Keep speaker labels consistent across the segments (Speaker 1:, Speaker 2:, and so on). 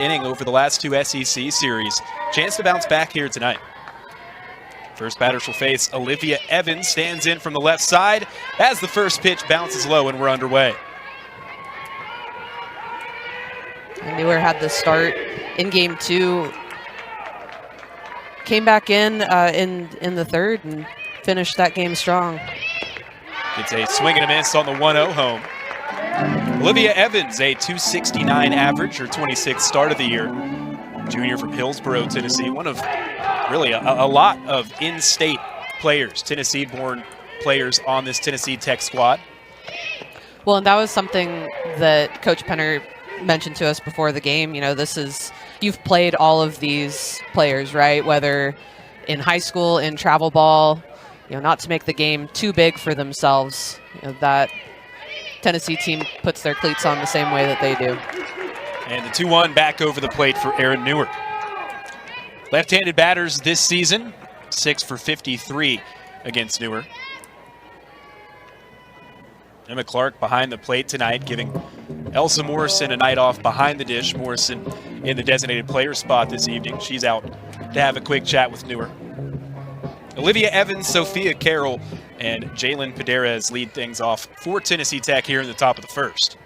Speaker 1: inning over the last two SEC series. Chance to bounce back here tonight. First batter she'll face Olivia Evans, stands in from the left side as the first pitch bounces low and we're underway.
Speaker 2: Newer had the start in game 2. Came back in the third and finished that game strong.
Speaker 1: It's a swing and a miss on the 1-0 home. Olivia Evans, a .269 average, her 26th start of the year. Junior from Hillsborough, Tennessee. One of really a lot of in-state players, Tennessee-born players on this Tennessee Tech squad.
Speaker 2: Well, and that was something that Coach Penner mentioned to us before the game. You know, you've played all of these players, right? Whether in high school, in travel ball, not to make the game too big for themselves. That Tennessee team puts their cleats on the same way that they do.
Speaker 1: And the 2-1 back over the plate for Erin Newer. Left-handed batters this season, 6 for 53 against Newer. Emma Clark behind the plate tonight, giving Elsa Morrison a night off behind the dish. Morrison in the designated player spot this evening. She's out to have a quick chat with Newer. Olivia Evans, Sophia Carroll, and Jalen Pederez lead things off for Tennessee Tech here in the top of the first.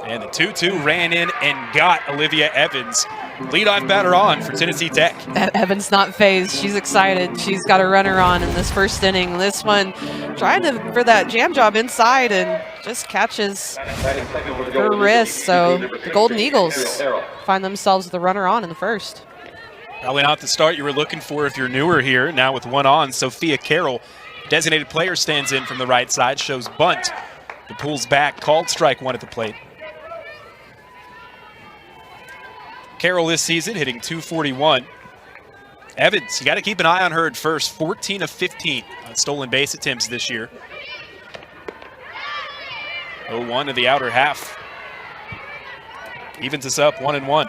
Speaker 1: And the 2-2 ran in and got Olivia Evans. Leadoff batter on for Tennessee Tech.
Speaker 2: Evans not phased. She's excited. She's got a runner on in this first inning. This one trying for that jam job inside and just catches her wrist. So the Golden Eagles find themselves with a runner on in the first.
Speaker 1: Probably not the start you were looking for if you're Newer here. Now with one on, Sophia Carroll, designated player, stands in from the right side, shows bunt. The pulls back, called strike one at the plate. Carroll this season hitting .241. Evans, you got to keep an eye on her at first. 14 of 15 on stolen base attempts this year. 0-1 to the outer half. Evens us up 1-1.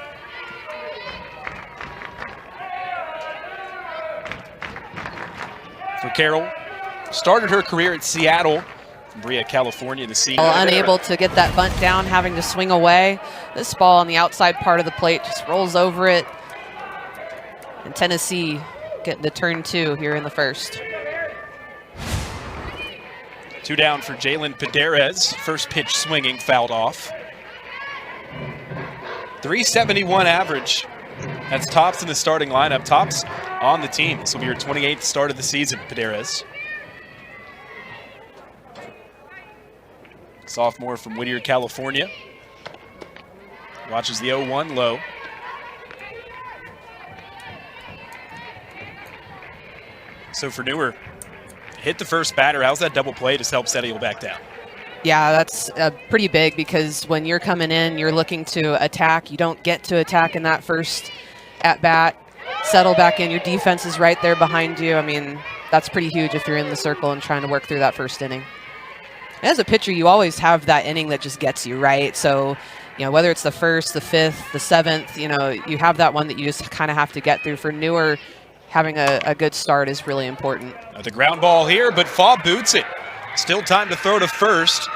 Speaker 1: For Carroll, started her career at Seattle, from Brea, California, the senior.
Speaker 2: Unable to get that bunt down, having to swing away. This ball on the outside part of the plate just rolls over it. And Tennessee getting to turn 2 here in the first.
Speaker 1: 2 down for Jalen Pederez. First pitch swinging, fouled off. .371 average. That's tops in the starting lineup. Tops on the team. This will be her 28th start of the season, Pederez. Sophomore from Whittier, California. Watches the 0-1 low. So for Newer, hit the first batter. How's that double play just help settle you back down?
Speaker 2: Yeah, that's pretty big because when you're coming in, you're looking to attack. You don't get to attack in that first at-bat. Settle back in. Your defense is right there behind you. I mean, that's pretty huge if you're in the circle and trying to work through that first inning. As a pitcher, you always have that inning that just gets you, right? So, whether it's the first, the fifth, the seventh, you have that one that you just kind of have to get through. For Newer, having a good start is really important.
Speaker 1: The ground ball here, but Faw boots it. Still time to throw to first,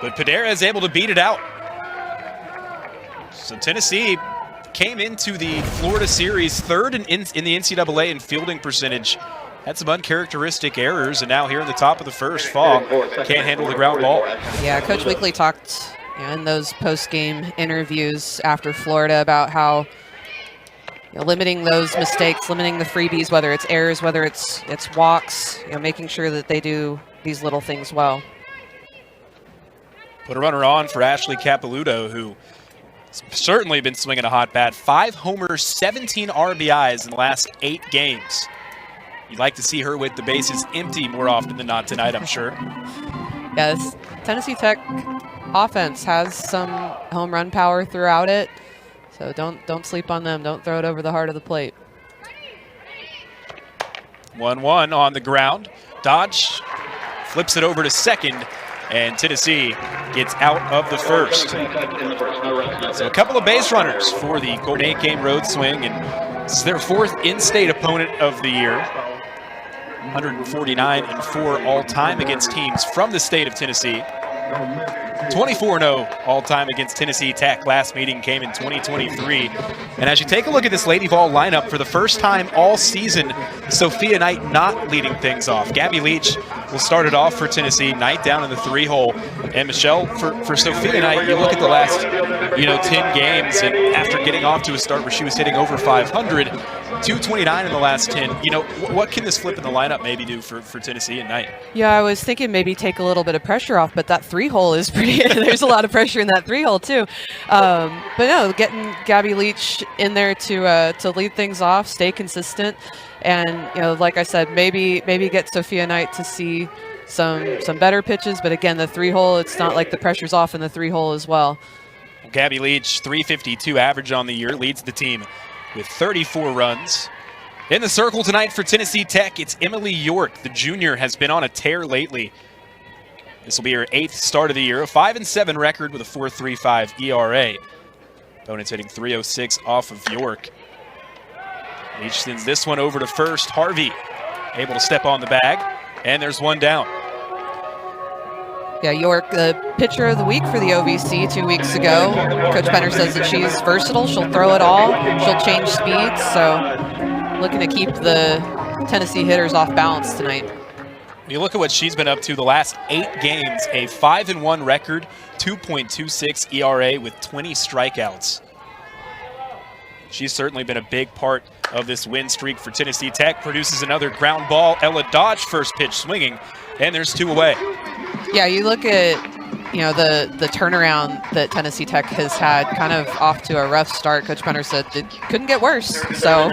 Speaker 1: but Pederez able to beat it out. So Tennessee came into the Florida series third in the NCAA in fielding percentage. Had some uncharacteristic errors, and now here in the top of the first, Faw can't handle the ground ball.
Speaker 2: Yeah, Coach Weekly talked in those post-game interviews after Florida about how limiting those mistakes, limiting the freebies, whether it's errors, whether it's walks, making sure that they do these little things well.
Speaker 1: Put a runner on for Ashley Capilouto, who certainly been swinging a hot bat. 5 homers, 17 RBIs in the last 8 games. You'd like to see her with the bases empty more often than not tonight, I'm sure.
Speaker 2: Yes, Tennessee Tech offense has some home run power throughout it, so don't sleep on them. Don't throw it over the heart of the plate.
Speaker 1: 1-1 on the ground. Dodge flips it over to second, and Tennessee gets out of the first. So a couple of base runners for the Golden 8-game road swing, and this is their 4th in-state opponent of the year. 149-4 all-time against teams from the state of Tennessee. 24-0 all-time against Tennessee Tech. Last meeting came in 2023. And as you take a look at this Lady Vol lineup, for the first time all season, Sophia Knight not leading things off. Gabby Leach will start it off for Tennessee. Knight down in the 3-hole. And Michelle, for Sophia Knight, you look at the last 10 games, and after getting off to a start where she was hitting over 500, 229 in the last 10. What can this flip in the lineup maybe do for Tennessee and Knight?
Speaker 2: Yeah, I was thinking maybe take a little bit of pressure off, but that 3-hole is pretty. There's a lot of pressure in that 3-hole too. But no, getting Gabby Leach in there to lead things off, stay consistent, and like I said, maybe get Sophia Knight to see some better pitches. But again, the 3-hole, it's not like the pressure's off in the 3-hole as well.
Speaker 1: Gabby Leach, 352 average on the year, leads the team with 34 runs. In the circle tonight for Tennessee Tech, it's Emily York. The junior has been on a tear lately. This will be her 8th start of the year, a 5-7 record with a 4.35 ERA. Opponents hitting .306 off of York. Leach sends this one over to first. Harvey able to step on the bag, and there's one down.
Speaker 2: Yeah, York, the pitcher of the week for the OVC 2 weeks ago. Coach Penner says that she's versatile. She'll throw it all. She'll change speeds. So looking to keep the Tennessee hitters off balance tonight.
Speaker 1: You look at what she's been up to the last 8 games, a 5-1 record, 2.26 ERA with 20 strikeouts. She's certainly been a big part of this win streak for Tennessee Tech. Produces another ground ball. Ella Dodge first pitch swinging, and there's 2 away.
Speaker 2: Yeah, you look at the turnaround that Tennessee Tech has had, kind of off to a rough start. Coach Penner said it couldn't get worse. So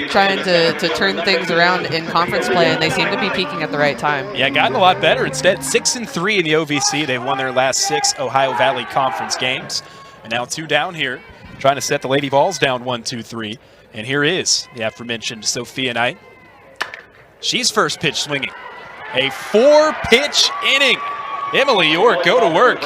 Speaker 2: trying to turn things around in conference play, and they seem to be peaking at the right time.
Speaker 1: Yeah, gotten a lot better. Instead, 6-3 in the OVC. They've won their last 6 Ohio Valley Conference games. And now 2 down here, trying to set the Lady Vols down 1-2-3. And here is the aforementioned Sophia Knight. She's first pitch swinging. A 4-pitch inning. Emily York go to work.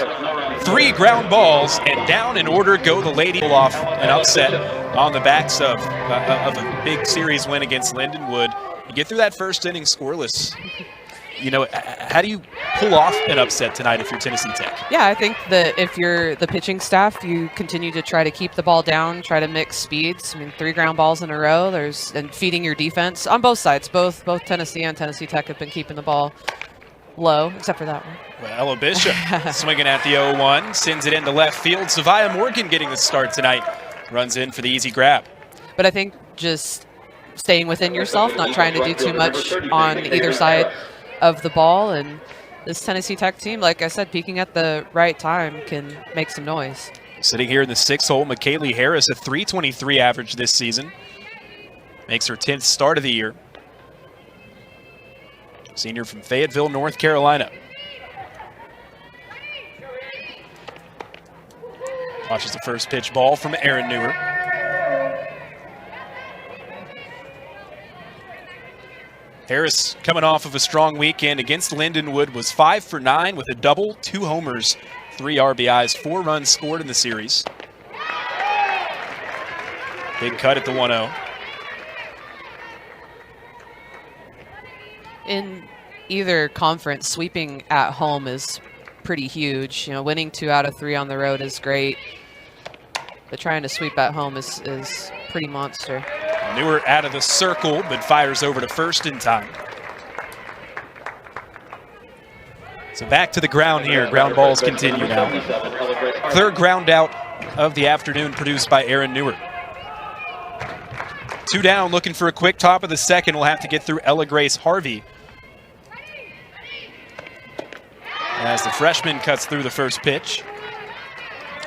Speaker 1: 3 ground balls, and down in order go the Lady. Pull off an upset on the backs of a big series win against Lindenwood. You get through that first inning scoreless. How do you pull off an upset tonight if you're Tennessee Tech?
Speaker 2: Yeah, I think that if you're the pitching staff, you continue to try to keep the ball down, try to mix speeds. I mean, 3 ground balls in a row. And feeding your defense on both sides. Both Tennessee and Tennessee Tech have been keeping the ball low, except for that one.
Speaker 1: Well, Ella Bishop swinging at the 0-1, sends it into left field. Savia Morgan getting the start tonight. Runs in for the easy grab.
Speaker 2: But I think just staying within yourself, not trying to do too much on either side of the ball. And this Tennessee Tech team, like I said, peaking at the right time can make some noise.
Speaker 1: Sitting here in the 6th hole, McKaylee Harris, a 3.23 average this season. Makes her 10th start of the year. Senior from Fayetteville, North Carolina. Watches the first pitch ball from Aaron Newer. Harris, coming off of a strong weekend against Lindenwood, was 5 for 9 with a double, 2 homers, 3 RBIs, 4 runs scored in the series. Big cut at the 1-0.
Speaker 2: In either conference, sweeping at home is pretty huge. Winning 2 out of 3 on the road is great, but trying to sweep at home is pretty monster.
Speaker 1: Newer out of the circle, but fires over to first in time. So back to the ground here. Ground balls continue now. 3rd ground out of the afternoon produced by Aaron Newer. 2 down, looking for a quick top of the 2nd. We'll have to get through Ella Grace Harvey as the freshman cuts through the first pitch.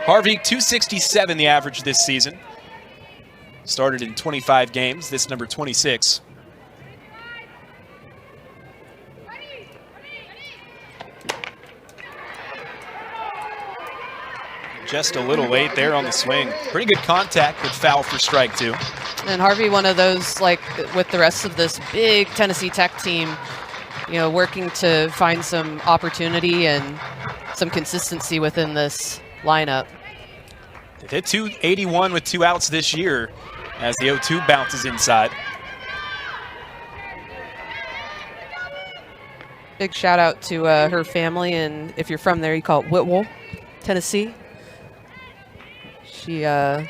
Speaker 1: Harvey, 267 the average this season. Started in 25 games, this number 26. Just a little late there on the swing. Pretty good contact, but foul for strike 2.
Speaker 2: And Harvey, one of those, like with the rest of this big Tennessee Tech team, working to find some opportunity and some consistency within this lineup.
Speaker 1: They've hit 281 with 2 outs this year as the 0-2 bounces inside.
Speaker 2: Big shout out to her family, and if you're from there, you call it Whitwell. Tennessee. She has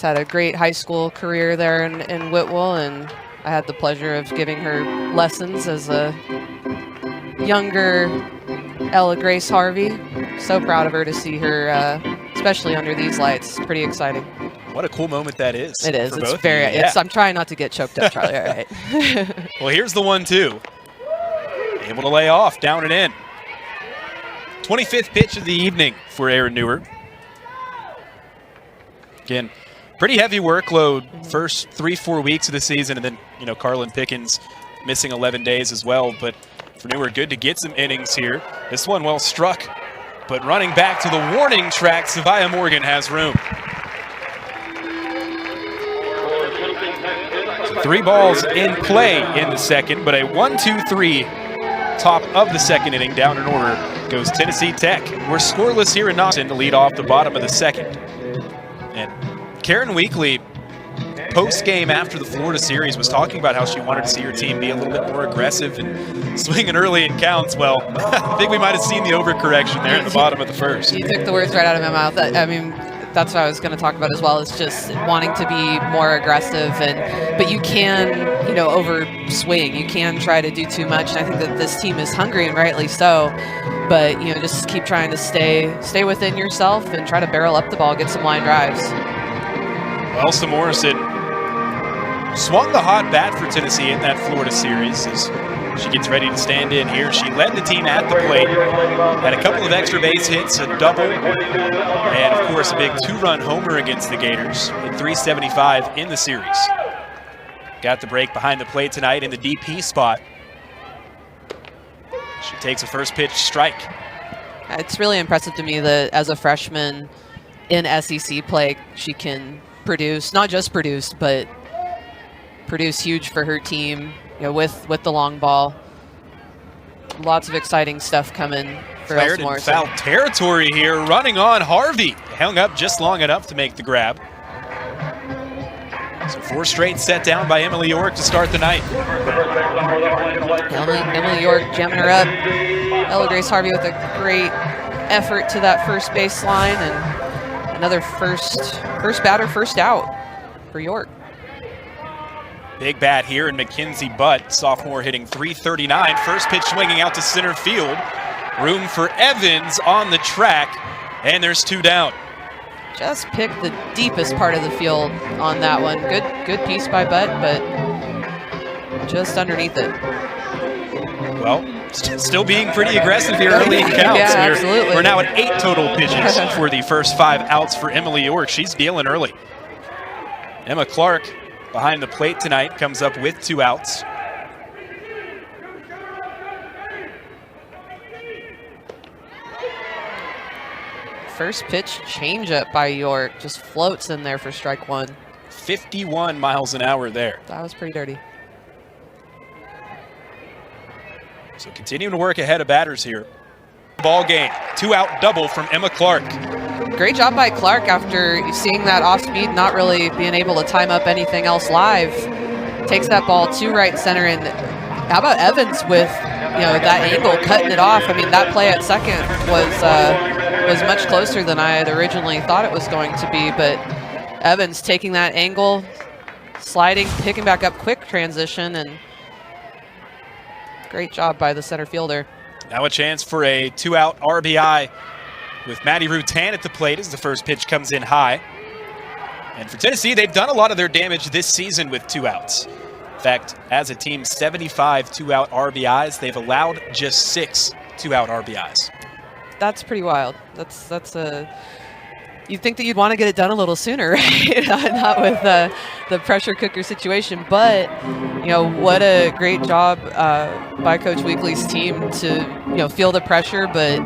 Speaker 2: had a great high school career there in Whitwell, and I had the pleasure of giving her lessons as a younger Ella Grace Harvey. So proud of her to see her, especially under these lights. Pretty exciting.
Speaker 1: What a cool moment that is.
Speaker 2: It is.
Speaker 1: For
Speaker 2: It's
Speaker 1: both
Speaker 2: very.
Speaker 1: of you. Yeah.
Speaker 2: I'm trying not to get choked up, Charlie. All right.
Speaker 1: Well, here's the 1-2. Able to lay off, down and in. 25th pitch of the evening for Erin Newer. Again, pretty heavy workload first 3-4 weeks of the season, and then, you know, Carlin Pickens missing 11 days as well. But for Newer, good to get some innings here. This one well struck, but running back to the warning track, Savia Morgan has room. So 3 balls in play in the second, but a 1-2-3 top of the second inning. Down in order goes Tennessee Tech. We're scoreless here in Knoxville to lead off the bottom of the second. And Karen Weekly, post-game after the Florida series, was talking about how she wanted to see her team be a little bit more aggressive and swinging early in counts. Well, I think we might have seen the overcorrection there at the bottom of the first.
Speaker 2: You took the words right out of my mouth. I mean, that's what I was going to talk about as well, is just wanting to be more aggressive, but you can, you know, over swing. You can try to do too much, and I think that this team is hungry, and rightly so. But, you know, just keep trying to stay within yourself and try to barrel up the ball, get some line drives.
Speaker 1: Elsa Morrison swung the hot bat for Tennessee in that Florida series as she gets ready to stand in here. She led the team at the plate, had a couple of extra base hits, a double, and of course a big 2-run homer against the Gators at 375 in the series. Got the break behind the plate tonight in the DP spot. She takes a first pitch strike.
Speaker 2: It's really impressive to me that as a freshman in SEC play, she can produce, not just produce, but produce huge for her team, you know, with the long ball. Lots of exciting stuff coming for
Speaker 1: Flared in
Speaker 2: Morrison.
Speaker 1: foul territory here, running on Harvey. Hung up just long enough to make the grab. So 4 straight set down by Emily York to start the night.
Speaker 2: Emily York jamming her up. Ella Grace Harvey with a great effort to that first base line, and another first batter, first out for York.
Speaker 1: Big bat here in Mackenzie Butt, sophomore, hitting .339. First pitch swinging out to center field. Room for Evans on the track, and there's 2 down.
Speaker 2: Just picked the deepest part of the field on that one. Good piece by Butt, but just underneath it.
Speaker 1: Well, still being pretty aggressive here early in counts.
Speaker 2: Yeah, absolutely.
Speaker 1: We're now at 8 total pitches for the first 5 outs for Emily York. She's dealing early. Emma Clark behind the plate tonight comes up with 2 outs.
Speaker 2: First pitch changeup by York, just floats in there for strike 1.
Speaker 1: 51 miles an hour there.
Speaker 2: That was pretty dirty.
Speaker 1: So continuing to work ahead of batters here. Ball game, 2-out double from Emma Clark.
Speaker 2: Great job by Clark after seeing that off speed, not really being able to time up anything else live. Takes that ball to right center, and how about Evans with, you know, that angle, cutting it off. I mean, that play at second was much closer than I had originally thought it was going to be, but Evans taking that angle, sliding, picking back up, quick transition, and great job by the center fielder.
Speaker 1: Now a chance for a 2-out RBI with Maddie Rutan at the plate as the first pitch comes in high. And for Tennessee, they've done a lot of their damage this season with 2 outs. In fact, as a team, 75 2-out RBIs. They've allowed just 6 2-out RBIs.
Speaker 2: That's pretty wild. That's you'd think that you'd want to get it done a little sooner, right? Not with the pressure cooker situation, but you know, what a great job by Coach Weekly's team to, you know, feel the pressure but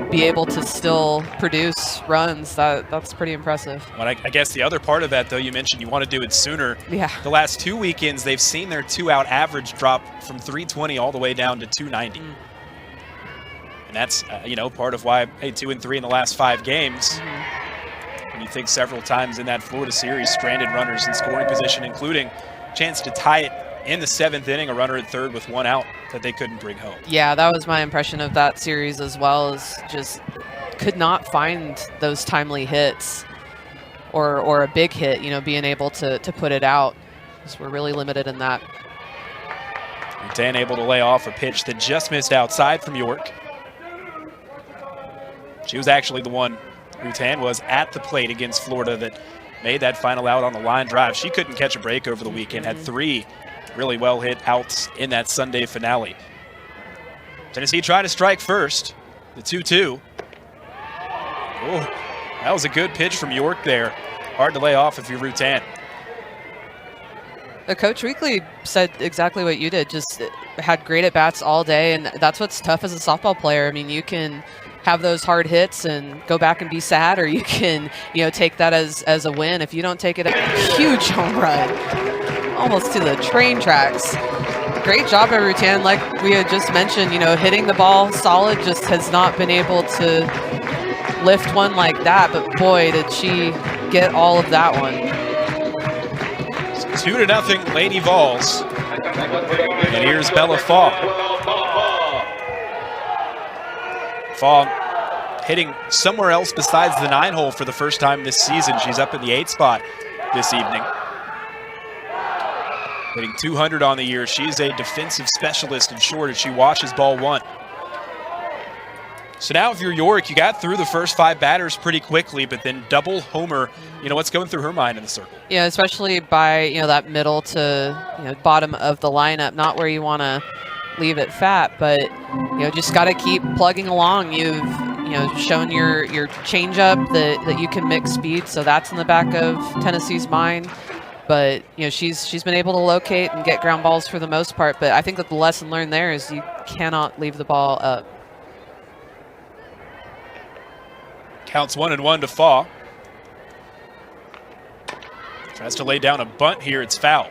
Speaker 2: be able to still produce runs. That's pretty impressive.
Speaker 1: Well, I guess the other part of that, though, you mentioned you want to do it sooner.
Speaker 2: Yeah.
Speaker 1: The last 2 weekends, they've seen their 2-out average drop from 320 all the way down to 290. And that's, you know, part of why, hey, 2 and 3 in the last 5 games. And you think several times in that Florida series, stranded runners in scoring position, including a chance to tie it in the 7th inning, a runner at third with 1 out that they couldn't bring home.
Speaker 2: Yeah, that was my impression of that series as well, is just could not find those timely hits or a big hit, being able to put it out. Because we're really limited in that.
Speaker 1: Dan able to lay off a pitch that just missed outside from York. She was actually the one, Rutan was at the plate against Florida, that made that final out on the line drive. She couldn't catch a break over the weekend, had 3 really well hit outs in that Sunday finale. Tennessee tried to strike first, the 2-2. Oh, that was a good pitch from York there. Hard to lay off if you're Rutan.
Speaker 2: Coach Weekly said exactly what you did, just had great at-bats all day, and that's what's tough as a softball player. I mean, you can have those hard hits and go back and be sad, or you can, take that as a win. If you don't take it, a huge home run, almost to the train tracks. Great job by Rutan, like we had just mentioned, hitting the ball solid, just has not been able to lift one like that, but boy, did she get all of that one.
Speaker 1: 2-0 Lady Vols. And here's Bella Faw. Faw hitting somewhere else besides the 9-hole for the first time this season. She's up in the 8th spot this evening. Hitting 200 on the year. She's a defensive specialist in short as she watches ball 1. So now if you're York, you got through the first 5 batters pretty quickly, but then double homer, what's going through her mind in the circle? Yeah,
Speaker 2: especially by, that middle to, bottom of the lineup, not where you want to leave it fat, but, just got to keep plugging along. You've, shown your changeup that you can mix speed, so that's in the back of Tennessee's mind. But, she's been able to locate and get ground balls for the most part, but I think that the lesson learned there is you cannot leave the ball up.
Speaker 1: Counts 1-1 to Faw. Tries to lay down a bunt here. It's foul.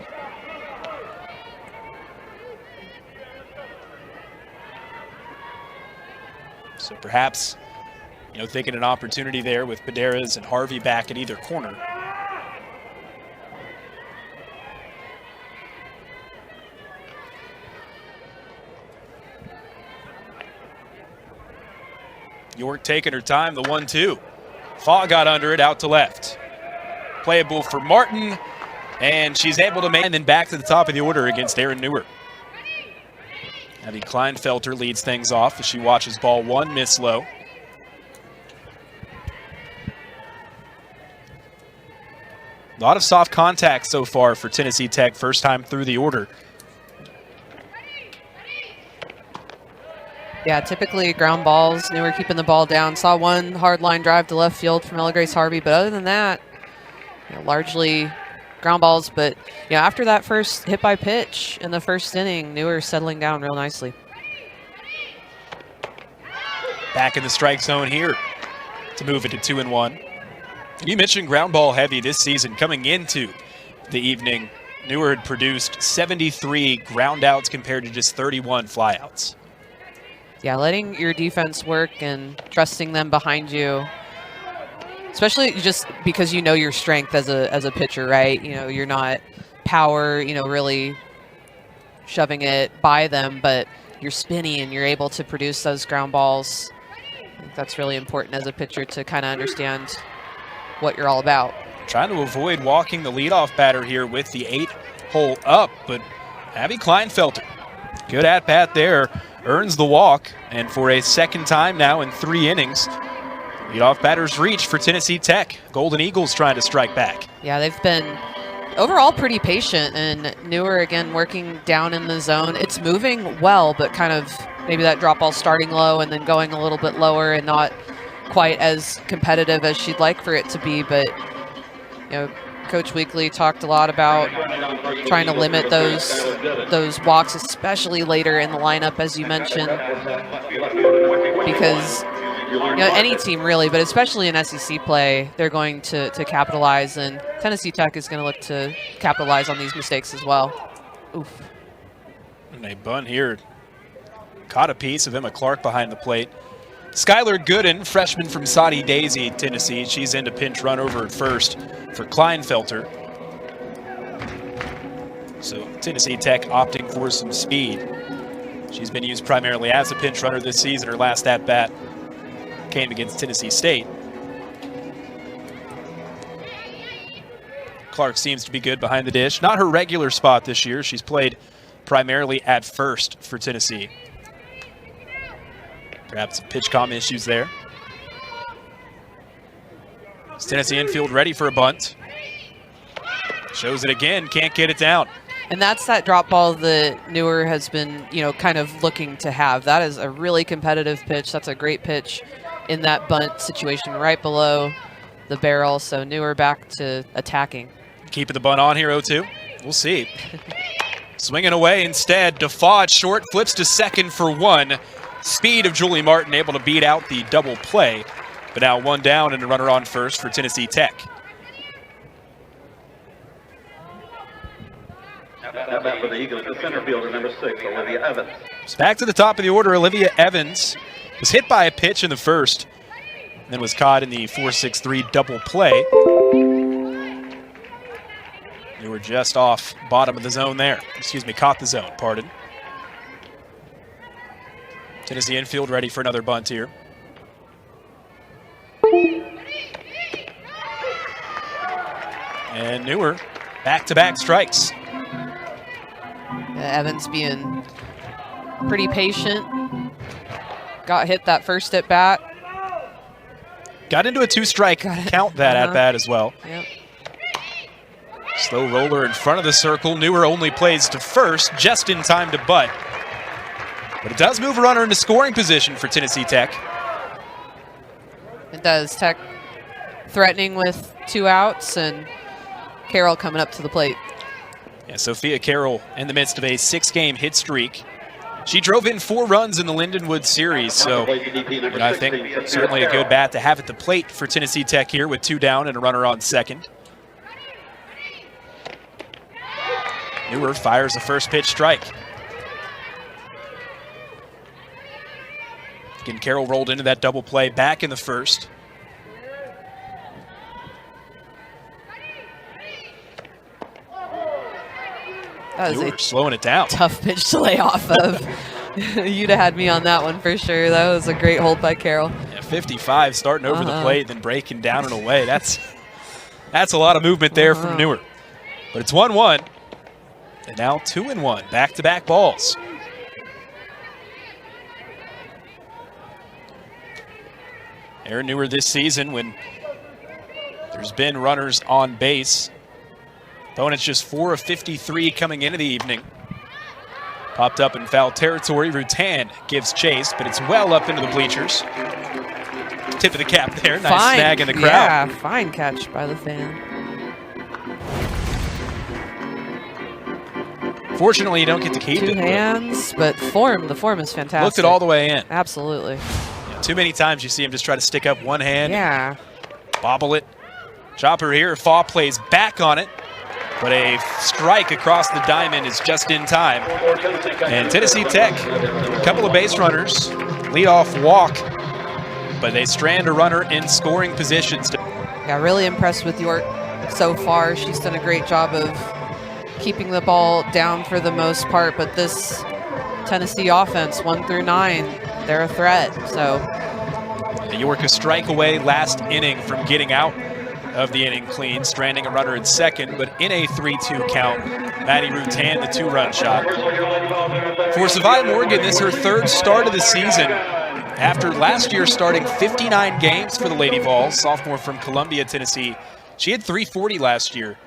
Speaker 1: So perhaps, thinking an opportunity there with Baderas and Harvey back at either corner. York taking her time, the 1-2. Faw got under it, out to left. Playable for Martin, and she's able to make, and then back to the top of the order against Aaron Newer. Abby Kleinfelter leads things off as she watches ball 1 miss low. A lot of soft contact so far for Tennessee Tech, first time through the order.
Speaker 2: Yeah, typically ground balls. Newer keeping the ball down. Saw one hard line drive to left field from Ella Grace Harvey, but other than that, largely ground balls. But after that first hit by pitch in the first inning, Newer settling down real nicely.
Speaker 1: Back in the strike zone here to move it to 2-1. You mentioned ground ball heavy this season. Coming into the evening, Newer had produced 73 ground outs compared to just 31 flyouts.
Speaker 2: Yeah, letting your defense work and trusting them behind you, especially just because your strength as a pitcher, right? You're not power, really shoving it by them, but you're spinny and you're able to produce those ground balls. I think that's really important as a pitcher to kind of understand what you're all about.
Speaker 1: Trying to avoid walking the leadoff batter here with the 8-hole up, but Abby Kleinfelter, good at-bat there. Earns the walk, and for a second time now in 3 innings, leadoff batter's reach for Tennessee Tech. Golden Eagles trying to strike back.
Speaker 2: Yeah, they've been overall pretty patient, and Newer again working down in the zone. It's moving well, but kind of maybe that drop ball starting low and then going a little bit lower and not quite as competitive as she'd like for it to be. But Coach Weekly talked a lot about trying to limit those walks, especially later in the lineup, as you mentioned, because any team really, but especially in SEC play, they're going to capitalize, and Tennessee Tech is going to look to capitalize on these mistakes as well. Oof.
Speaker 1: And a bunt here. Caught a piece of Emma Clark behind the plate. Skylar Gooden, freshman from Saudi Daisy, Tennessee. She's into pinch run over at first for Kleinfelter. So Tennessee Tech opting for some speed. She's been used primarily as a pinch runner this season. Her last at-bat came against Tennessee State. Clark seems to be good behind the dish. Not her regular spot this year. She's played primarily at first for Tennessee. Perhaps some pitch comm issues there. Is Tennessee infield ready for a bunt? Shows it again, can't get it down.
Speaker 2: And that's that drop ball that Newer has been, kind of looking to have. That is a really competitive pitch. That's a great pitch in that bunt situation right below the barrel. So Newer back to attacking.
Speaker 1: Keeping the bunt on here, 0-2. We'll see. Swinging away instead. Default short, flips to second for one. Speed of Julie Martin able to beat out the double play. But now one down and a runner on first for Tennessee Tech.
Speaker 3: Now back for the Eagles, the center fielder, number 6, Olivia Evans.
Speaker 1: So back to the top of the order, Olivia Evans was hit by a pitch in the first, and then was caught in the 4-6-3 double play. They were just off bottom of the zone there. Excuse me, caught the zone, pardon. Tennessee infield ready for another bunt here. And Newer, back-to-back strikes.
Speaker 2: Evans being pretty patient. Got hit that first at bat.
Speaker 1: Got into a 2-strike. Count that at bat as well.
Speaker 2: Yep.
Speaker 1: Slow roller in front of the circle. Newer only plays to first, just in time to butt. But it does move a runner into scoring position for Tennessee Tech.
Speaker 2: It does. Tech threatening with 2 outs, and Carroll coming up to the plate.
Speaker 1: Yeah, Sophia Carroll in the midst of a 6-game hit streak. She drove in 4 runs in the Lindenwood series, so I think certainly a good bat to have at the plate for Tennessee Tech here with 2 down and a runner on second. Newer fires the first pitch strike. Again, Carroll rolled into that double play back in the first.
Speaker 2: That was
Speaker 1: Newer slowing it down.
Speaker 2: Tough pitch to lay off of. You'd have had me on that one for sure. That was a great hold by Carroll.
Speaker 1: Yeah, 55 starting over the plate, then breaking down and away. That's a lot of movement there from Newer. But it's 1-1. And now 2-1, back-to-back balls. Aaron Newer this season, when there's been runners on base, opponents just 4 of 53 coming into the evening. Popped up in foul territory. Rutan gives chase, but it's well up into the bleachers. Tip of the cap there. Nice snag in the crowd.
Speaker 2: Yeah, fine catch by the fan.
Speaker 1: Fortunately, you don't get to keep
Speaker 2: 2
Speaker 1: it.
Speaker 2: hands, but the form is fantastic.
Speaker 1: Looked it all the way in.
Speaker 2: Absolutely.
Speaker 1: Yeah, too many times you see him just try to stick up one hand.
Speaker 2: Yeah.
Speaker 1: Bobble it. Chopper here. Faw plays back on it. But a strike across the diamond is just in time. And Tennessee Tech, a couple of base runners, leadoff walk, but they strand a runner in scoring positions.
Speaker 2: Yeah, really impressed with York so far. She's done a great job of keeping the ball down for the most part, but this Tennessee offense, 1 through 9, they're a threat. So
Speaker 1: York a strike away last inning from getting out of the inning clean, stranding a runner in second, but in a 3-2 count, Maddie Rutan, the 2-run shot. For Savia Morgan, this is her 3rd start of the season after last year starting 59 games for the Lady Vols, sophomore from Columbia, Tennessee. She had 340 last year.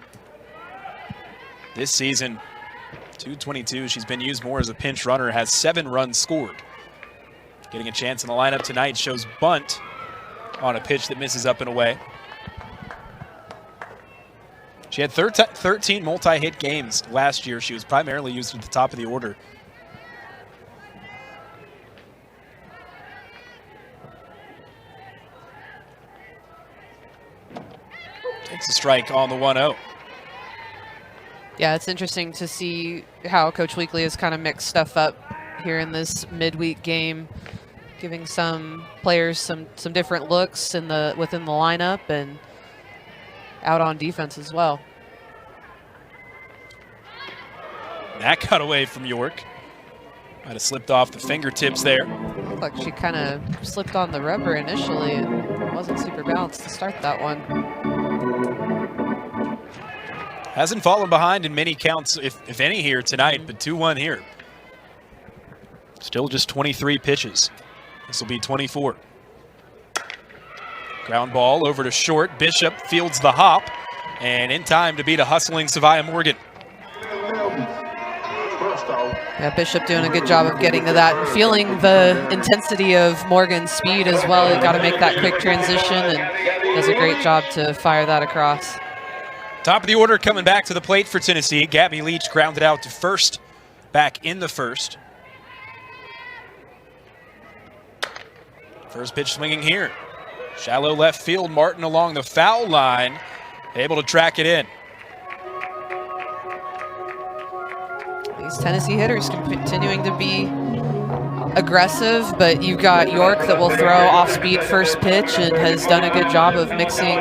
Speaker 1: This season, 222. She's been used more as a pinch runner, has 7 runs scored. Getting a chance in the lineup tonight, shows bunt on a pitch that misses up and away. She had 13 multi-hit games last year. She was primarily used at the top of the order. Takes a strike on the 1-0.
Speaker 2: yeah, it's interesting to see how Coach Weekly has kind of mixed stuff up here in this midweek game, giving some players some different looks within the lineup and out on defense as well.
Speaker 1: That cut away from York. Might have slipped off the fingertips there.
Speaker 2: Looked like she kind of slipped on the rubber initially and wasn't super balanced to start that one.
Speaker 1: Hasn't fallen behind in many counts, if any, here tonight, but 2-1 here. Still just 23 pitches. This will be 24. Ground ball over to short. Bishop fields the hop, and in time to beat a hustling Savia Morgan.
Speaker 2: Yeah, Bishop doing a good job of getting to that and feeling the intensity of Morgan's speed as well. You've got to make that quick transition, and does a great job to fire that across.
Speaker 1: Top of the order coming back to the plate for Tennessee. Gabby Leach grounded out to first, back in the first. First pitch swinging here. Shallow left field. Martin along the foul line, able to track it in.
Speaker 2: These Tennessee hitters continuing to be aggressive, but you've got York that will throw off-speed first pitch and has done a good job of mixing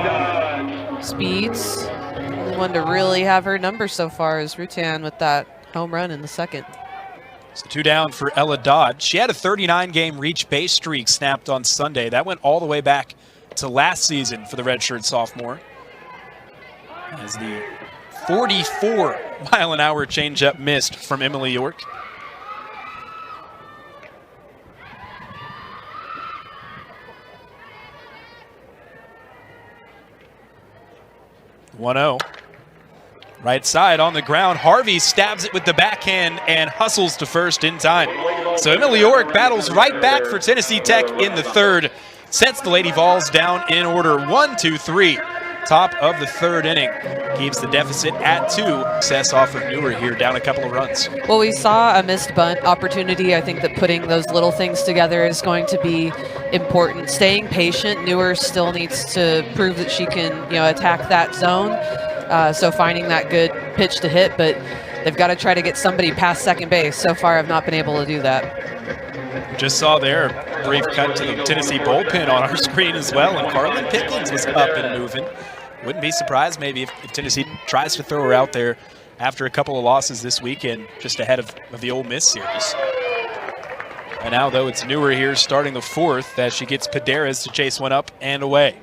Speaker 2: speeds. Only one to really have her number so far is Rutan with that home run in the second.
Speaker 1: So 2 down for Ella Dodd. She had a 39-game reach base streak snapped on Sunday. That went all the way back to last season for the redshirt sophomore. As the 44-mile-an-hour changeup missed from Emily York. (1-0). Right side on the ground. Harvey stabs it with the backhand and hustles to first in time. So Emily York battles right back for Tennessee Tech in the third. Sets the Lady Vols down in order 1-2-3. Top of the third inning. Keeps the deficit at 2. Success off of Newer here, down a couple of runs.
Speaker 2: Well, we saw a missed bunt opportunity. I think that putting those little things together is going to be important. Staying patient. Newer still needs to prove that she can, attack that zone. So finding that good pitch to hit, but they've got to try to get somebody past second base. So far, I've not been able to do that.
Speaker 1: Just saw there a brief cut to the Tennessee bullpen on our screen as well, and Carlin Pickens was up and moving. Wouldn't be surprised maybe if Tennessee tries to throw her out there after a couple of losses this weekend, just ahead of the Ole Miss series. And now, though, it's Newer here starting the fourth as she gets Paderas to chase one up and away.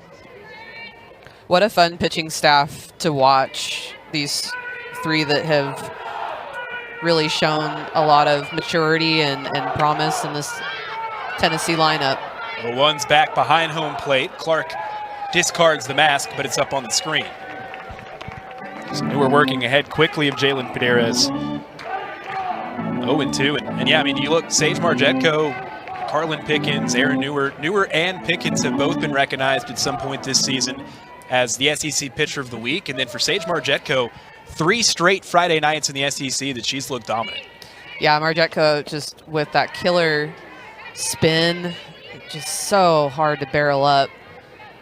Speaker 2: What a fun pitching staff to watch. These three that have really shown a lot of maturity and promise in this Tennessee lineup.
Speaker 1: The one's back behind home plate. Clark discards the mask, but it's up on the screen. So Newer working ahead quickly of Jalen Paderas. 0-2. And yeah, I mean, you look, Sage Margetko, Carlin Pickens, Aaron Newer. Newer and Pickens have both been recognized at some point this season as the SEC Pitcher of the Week. And then for Sage Margetko, 3 straight Friday nights in the SEC that she's looked dominant.
Speaker 2: Yeah, Margetko just with that killer spin, just so hard to barrel up.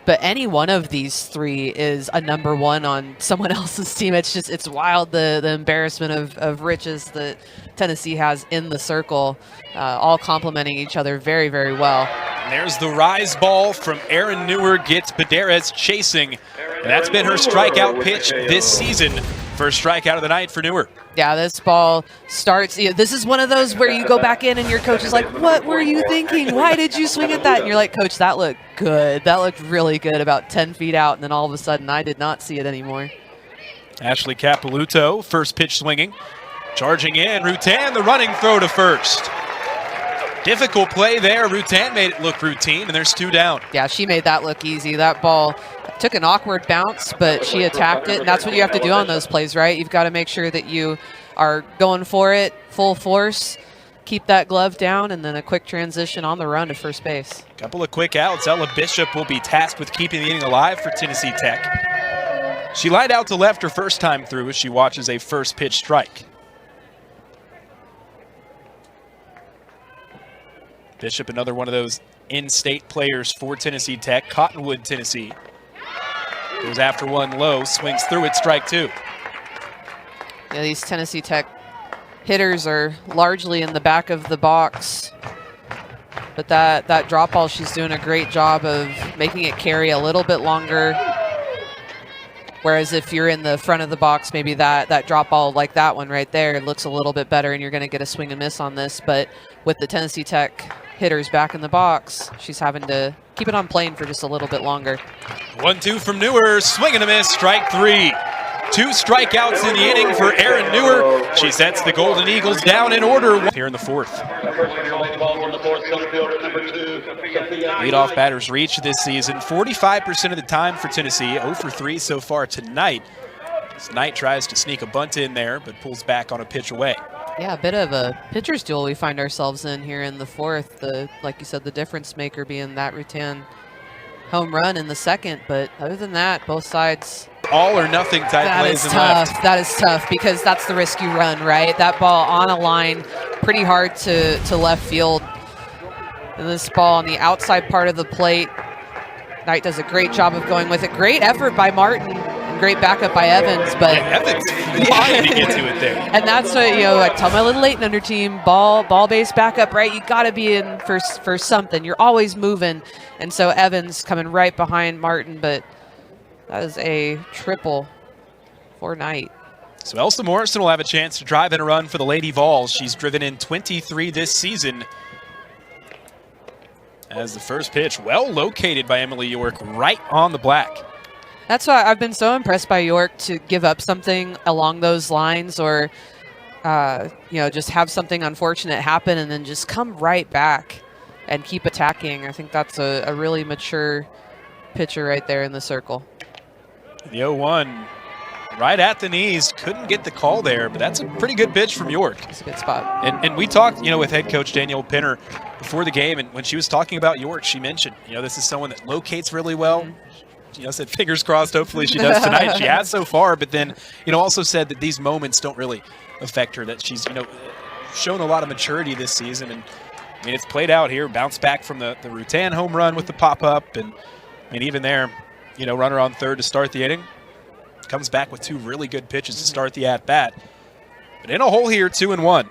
Speaker 2: But any one of these three is a number one on someone else's team. It's wild, the embarrassment of riches that Tennessee has in the circle, all complementing each other very, very well.
Speaker 1: And there's the rise ball from Aaron Newer, gets Paderas chasing. And that's been her strikeout pitch this season. First strikeout of the night for Newer.
Speaker 2: Yeah, this ball starts. This is one of those where you go back in and your coach is like, what were you thinking? Why did you swing at that? And you're like, Coach, that looked good. That looked really good about 10 feet out. And then all of a sudden, I did not see it anymore.
Speaker 1: Ashley Capilouto, first pitch swinging. Charging in, Rutan, the running throw to first. Difficult play there. Rutan made it look routine, and there's 2 down.
Speaker 2: Yeah, she made that look easy. That ball took an awkward bounce, but she attacked it, and that's what you have to do on those plays, right? You've got to make sure that you are going for it full force, keep that glove down, and then a quick transition on the run to first base.
Speaker 1: Couple of quick outs. Ella Bishop will be tasked with keeping the inning alive for Tennessee Tech. She lined out to left her first time through as she watches a first pitch strike. Bishop, another one of those in-state players for Tennessee Tech. Cottonwood, Tennessee. Goes after one low, swings through it, strike 2.
Speaker 2: Yeah, these Tennessee Tech hitters are largely in the back of the box. But that drop ball, she's doing a great job of making it carry a little bit longer. Whereas if you're in the front of the box, maybe that drop ball like that one right there looks a little bit better and you're going to get a swing and miss on this. But with the Tennessee Tech hitters back in the box, she's having to keep it on plane for just a little bit longer.
Speaker 1: 1-2 from Newer, swing and a miss, strike 3. 2 strikeouts in the inning for Erin Newer. She sets the Golden Eagles down in order here in the 4th. Leadoff batters reach this season 45% of the time for Tennessee, 0 for 3 so far tonight. Knight tries to sneak a bunt in there, but pulls back on a pitch away.
Speaker 2: Yeah, a bit of a pitcher's duel we find ourselves in here in the 4th. Like you said, the difference maker being that Rutan home run in the 2nd, but other than that, both sides.
Speaker 1: All or nothing type plays in left.
Speaker 2: That is tough because that's the risk you run, right? That ball on a line, pretty hard to left field. And this ball on the outside part of the plate. Knight does a great job of going with it. Great effort by Martin and great backup by Evans, but
Speaker 1: Evans flying to get to it there.
Speaker 2: And that's what, I tell my little Leighton under team, ball base backup, right? You got to be in for something. You're always moving. And so Evans coming right behind Martin, but that is a triple for Knight.
Speaker 1: So Elsa Morrison will have a chance to drive in a run for the Lady Vols. She's driven in 23 this season. As the first pitch, well located by Emily York, right on the black.
Speaker 2: That's why I've been so impressed by York to give up something along those lines, or just have something unfortunate happen and then just come right back and keep attacking. I think that's a really mature pitcher right there in the circle.
Speaker 1: The 0-1 right at the knees, couldn't get the call there, but that's a pretty good pitch from York.
Speaker 2: It's a good spot.
Speaker 1: And we talked, with head coach Danielle Pinner before the game, and when she was talking about York, she mentioned, this is someone that locates really well. Said fingers crossed, hopefully she does tonight. She has so far, but then, also said that these moments don't really affect her, that she's, shown a lot of maturity this season. And, it's played out here, bounced back from the Rutan home run with the pop-up, and, even there, runner on third to start the inning. Comes back with 2 really good pitches to start the at-bat. But in a hole here, 2-1.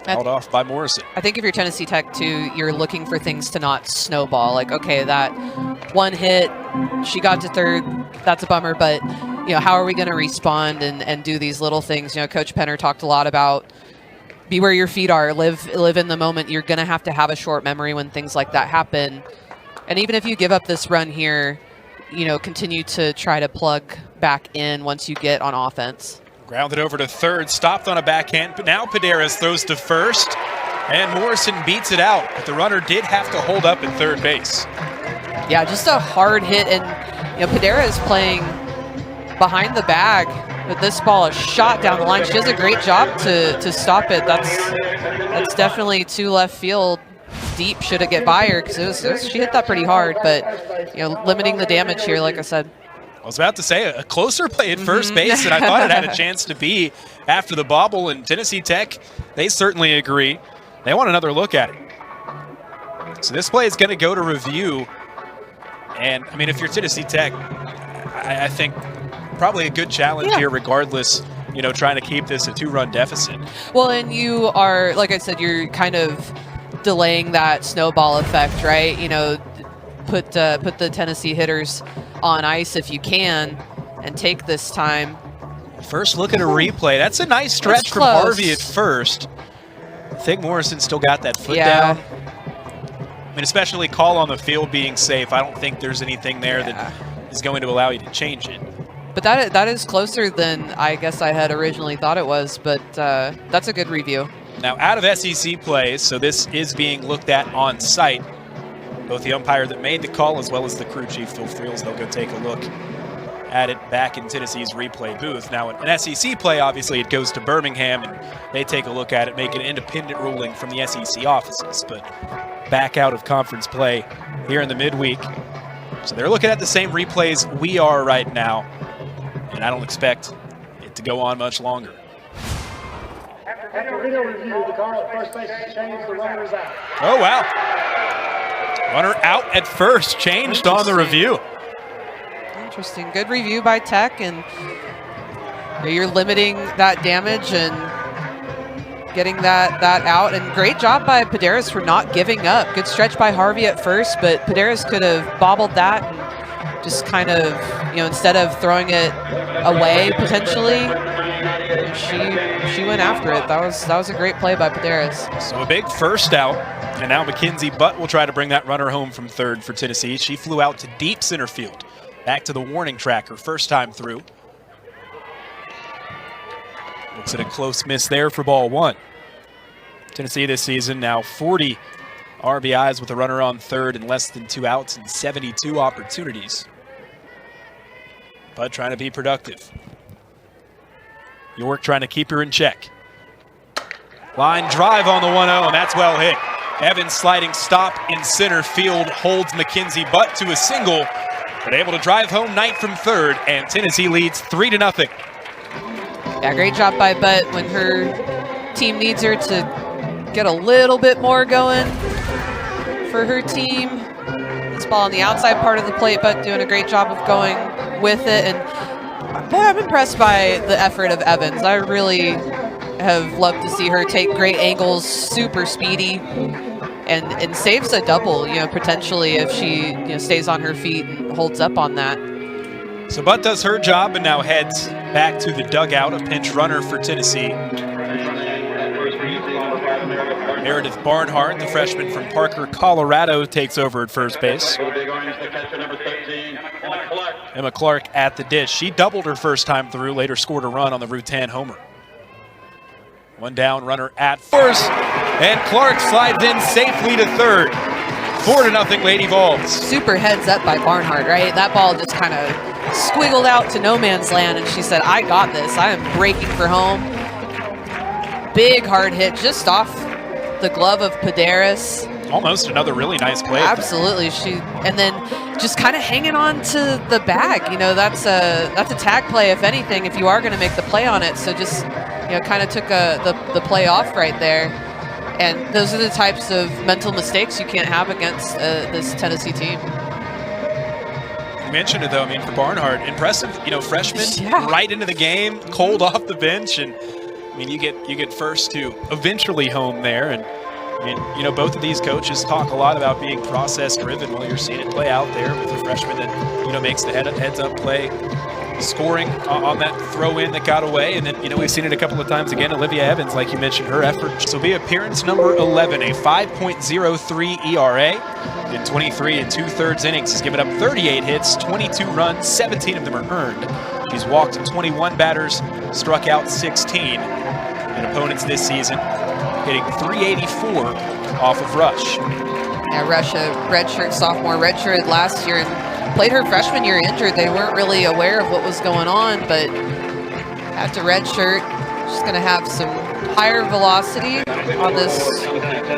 Speaker 1: Held off by Morrison.
Speaker 2: I think if you're Tennessee Tech too, you're looking for things to not snowball. Like, okay, that one hit, she got to third, that's a bummer, but how are we going to respond and do these little things? Coach Penner talked a lot about be where your feet are, live in the moment. You're going to have a short memory when things like that happen. And even if you give up this run here, continue to try to plug back in once you get on offense.
Speaker 1: Grounded over to third, stopped on a backhand, but now Paderas throws to first, and Morrison beats it out, but the runner did have to hold up at third base.
Speaker 2: Yeah, just a hard hit, and Padera is playing behind the bag, but this ball is shot down the line. She does a great job to stop it. That's definitely to left field. Deep should it get by her, because she hit that pretty hard, but limiting the damage here, like I said.
Speaker 1: I was about to say a closer play at first base than I thought it had a chance to be after the bobble, and Tennessee Tech, they certainly agree. They want another look at it. So this play is going to go to review, and if you're Tennessee Tech, I think probably a good challenge here regardless, trying to keep this a 2-run deficit.
Speaker 2: Well, and you are, like I said, you're kind of delaying that snowball effect, right? Put the Tennessee hitters on ice if you can and take this time.
Speaker 1: First look at a replay. That's a nice stretch from Harvey at first. I think Morrison still got that foot down. Especially call on the field being safe. I don't think there's anything there that is going to allow you to change it.
Speaker 2: But that is closer than I guess I had originally thought it was, but that's a good review.
Speaker 1: Now out of SEC play, so this is being looked at on site. Both the umpire that made the call as well as the crew chief, Phil Friels, they'll go take a look at it back in Tennessee's replay booth. Now in SEC play, obviously it goes to Birmingham and they take a look at it, make an independent ruling from the SEC offices. But back out of conference play here in the midweek. So they're looking at the same replays we are right now, and I don't expect it to go on much longer.
Speaker 4: After video review, the call at first base has changed. The runner is out.
Speaker 1: Oh, wow. Runner out at first, changed on the review.
Speaker 2: Interesting. Good review by Tech, and you're limiting that damage, and getting that out. And great job by Paderas for not giving up. Good stretch by Harvey at first, but Paderas could have bobbled that and just kind of, instead of throwing it away potentially, she went after it. That was a great play by Paderas.
Speaker 1: So a big first out, and now Mackenzie Butt will try to bring that runner home from third for Tennessee. She flew out to deep center field, back to the warning track her first time through. Looks at a close miss there for ball one. Tennessee this season now 40 RBIs with a runner on third and less than 2 outs and 72 opportunities. But trying to be productive. York trying to keep her in check. Line drive on the 1-0, and that's well hit. Evans sliding stop in center field holds Mackenzie Butt to a single, but able to drive home Knight from third, and Tennessee leads 3-0.
Speaker 2: Yeah, great job by Butt when her team needs her to get a little bit more going for her team. This ball on the outside part of the plate, Butt doing a great job of going with it. And boy, I'm impressed by the effort of Evans. I really have loved to see her take great angles, super speedy, and saves a double, potentially if she stays on her feet and holds up on that.
Speaker 1: So Butt does her job and now heads back to the dugout, a pinch runner for Tennessee. Meredith Barnhart, the freshman from Parker, Colorado, takes over at first base. Emma Clark at the dish. She doubled her first time through, later scored a run on the Rutan homer. One down, runner at first, and Clark slides in safely to third. 4-0 Lady Vols.
Speaker 2: Super heads up by Barnhart, right? That ball just kind of squiggled out to no man's land, and she said, I got this. I am breaking for home. Big hard hit just off the glove of Paderas.
Speaker 1: Almost another really nice play.
Speaker 2: Absolutely. And then just kind of hanging on to the bag. That's a tag play, if anything, if you are going to make the play on it. So just, kind of took the play off right there. And those are the types of mental mistakes you can't have against this Tennessee team.
Speaker 1: You mentioned it, though. For Barnhart, impressive. Freshman right into the game, cold off the bench, and you get first to eventually home there. And both of these coaches talk a lot about being process-driven. Well, you're seeing it play out there with a freshman that makes the heads-up play, scoring on that throw-in that got away. And then, we've seen it a couple of times again. Olivia Evans, like you mentioned, her effort. This will be appearance number 11, a 5.03 ERA in 23 2/3 innings. Has given up 38 hits, 22 runs, 17 of them are earned. She's walked 21 batters, struck out 16. And opponents this season hitting 384 off of Rush.
Speaker 2: Yeah, Rush, a redshirt sophomore, redshirted last year and played her freshman year injured. They weren't really aware of what was going on, but had to redshirt. She's going to have some higher velocity on this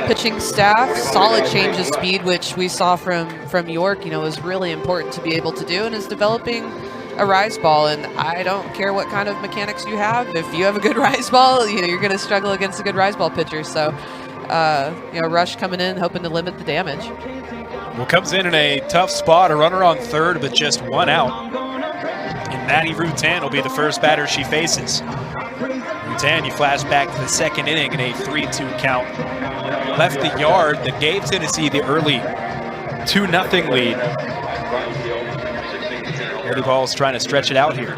Speaker 2: pitching staff. Solid change of speed, which we saw from York, was really important to be able to do, and is developing a rise ball. And I don't care what kind of mechanics you have. If you have a good rise ball, you're going to struggle against a good rise ball pitcher. So, Rush coming in, hoping to limit the damage.
Speaker 1: Well, comes in a tough spot, a runner on third, but just 1 out. And Maddie Rutan will be the first batter she faces. Rutan, you flash back to the second inning in a 3-2 count. Left the yard that gave Tennessee the early 2-0 lead. Lady Vols trying to stretch it out here.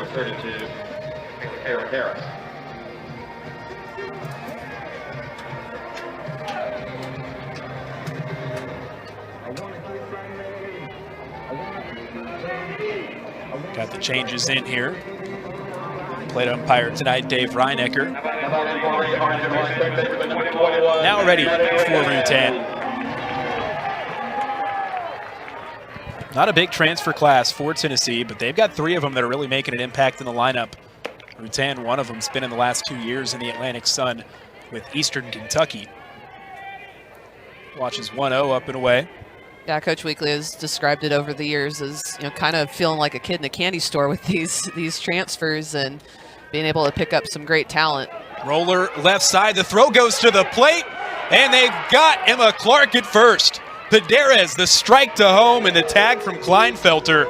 Speaker 1: Got the changes in here. Plate umpire tonight, Dave Reinecker. Now ready for Rutan. Not a big transfer class for Tennessee, but they've got 3 of them that are really making an impact in the lineup. Rutan, one of them, has been in the last 2 years in the Atlantic Sun with Eastern Kentucky. Watches 1-0 up and away.
Speaker 2: Yeah, Coach Weekly has described it over the years as kind of feeling like a kid in a candy store with these transfers and being able to pick up some great talent.
Speaker 1: Roller left side, the throw goes to the plate, and they've got Emma Clark at first. Paderas, the strike to home, and the tag from Kleinfelter.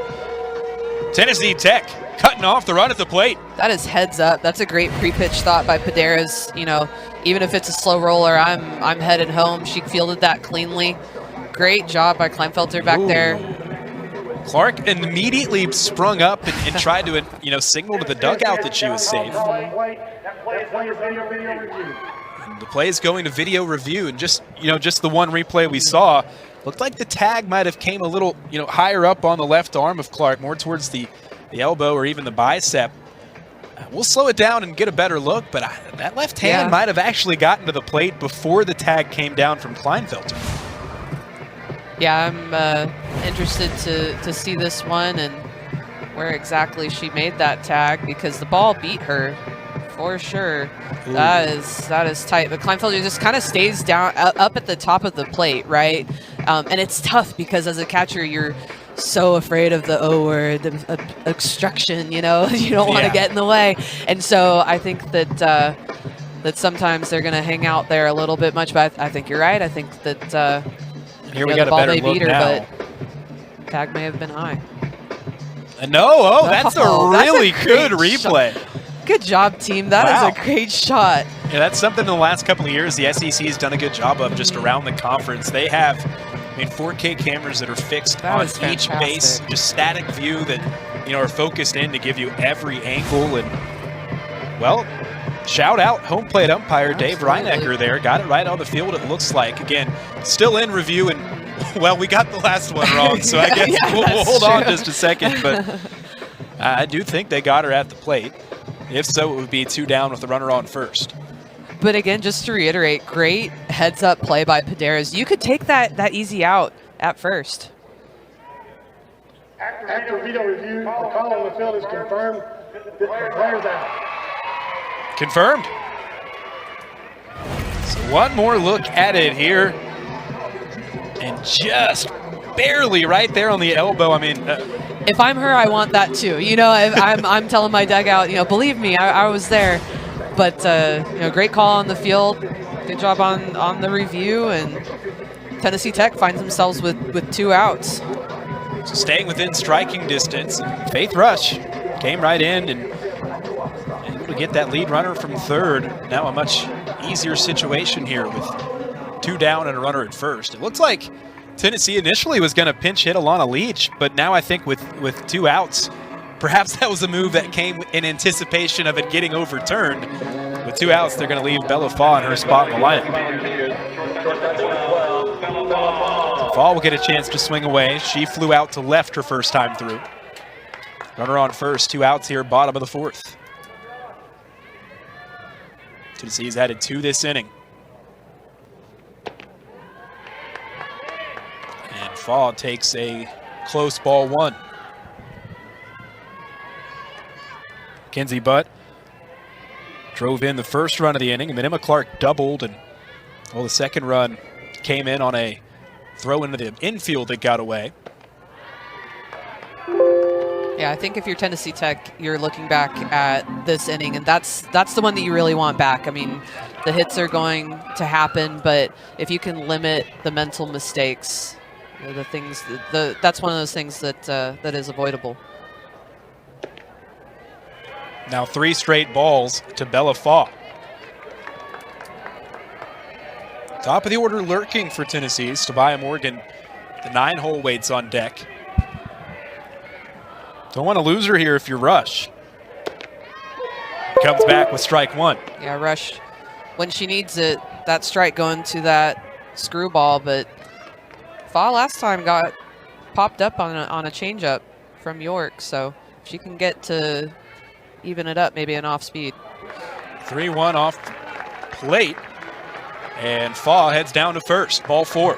Speaker 1: Tennessee Tech cutting off the run at the plate.
Speaker 2: That is heads up. That's a great pre-pitch thought by Paderas. even if it's a slow roller, I'm headed home. She fielded that cleanly. Great job by Kleinfelter back there.
Speaker 1: Clark immediately sprung up and tried to, signal to the dugout that she was safe. And the play is going to video review, and just the one replay we saw looked like the tag might have came a little, higher up on the left arm of Clark, more towards the elbow or even the bicep. We'll slow it down and get a better look, but that left hand might have actually gotten to the plate before the tag came down from Kleinfelter.
Speaker 2: Yeah, I'm interested to see this one and where exactly she made that tag, because the ball beat her for sure. Ooh. That is tight. But Kleinfelder just kind of stays down up at the top of the plate, right? And it's tough because as a catcher, you're so afraid of the O word, the obstruction. You don't want to get in the way. And so I think that sometimes they're going to hang out there a little bit much. But I think you're right. I think that.
Speaker 1: Here we got a better look now.
Speaker 2: But tag may have been high.
Speaker 1: No, that's a really good replay.
Speaker 2: Shot. Good job, team. That is a great shot.
Speaker 1: Yeah, that's something in the last couple of years the SEC has done a good job of just around the conference. They have 4K cameras that are fixed on each base, just static view that are focused in to give you every angle. And well, shout out home plate umpire Dave Reinecker there. Got it right on the field, it looks like. Again, still in review, and well, we got the last one wrong, so I guess we'll hold on just a second. But I do think they got her at the plate. If so, it would be 2 down with the runner on first.
Speaker 2: But again, just to reiterate, great heads-up play by Paderas. You could take that easy out at first.
Speaker 4: After video review, the call on the field is confirmed. The player's out.
Speaker 1: Confirmed. So one more look at it here. And just barely right there on the elbow. I mean,
Speaker 2: if I'm her, I want that too. I'm telling my dugout, believe me, I was there. But great call on the field. Good job on the review, and Tennessee Tech finds themselves with 2 outs.
Speaker 1: So staying within striking distance. Faith Rush came right in and able to get that lead runner from third. Now a much easier situation here with 2 down and a runner at first. It looks like Tennessee initially was going to pinch hit Alana Leach, but now I think with 2 outs, perhaps that was a move that came in anticipation of it getting overturned. With 2 outs, they're going to leave Bella Faw in her spot in the lineup. Faw will get a chance to swing away. She flew out to left her first time through. Runner on first, 2 outs here, bottom of the 4th. Tennessee's added 2 this inning. And Faw takes a close ball 1. Kenzie Butt drove in the first run of the inning, and then Emma Clark doubled, and the second run came in on a throw into the infield that got away.
Speaker 2: Yeah, I think if you're Tennessee Tech, you're looking back at this inning, and that's the one that you really want back. I mean, the hits are going to happen, but if you can limit the mental mistakes, that's one of those things that is avoidable.
Speaker 1: Now 3 straight balls to Bella Faw. Top of the order lurking for Tennessee's Tobiah Morgan. The 9-hole waits on deck. Don't want to lose her here if you're Rush. Comes back with strike 1.
Speaker 2: Yeah, Rush, when she needs it, that strike going to that screwball, but Faw last time got popped up on a changeup from York, so if she can get to even it up, maybe an off speed. 3-1
Speaker 1: off plate, and Faw heads down to first, ball 4.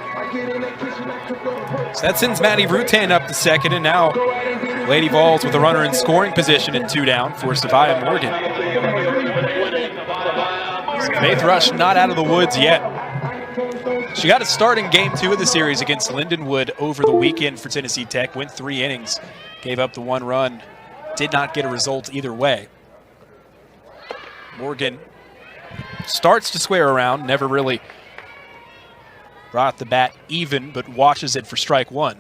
Speaker 1: So that sends Maddie Rutan up to second, and now Lady Vols with a runner in scoring position in 2 down for Savia Morgan. So Faith Rush not out of the woods yet. She got a start in game 2 of the series against Lindenwood over the weekend for Tennessee Tech, went 3 innings, gave up the 1 run. Did not get a result either way. Morgan starts to square around, never really brought the bat even, but watches it for strike 1.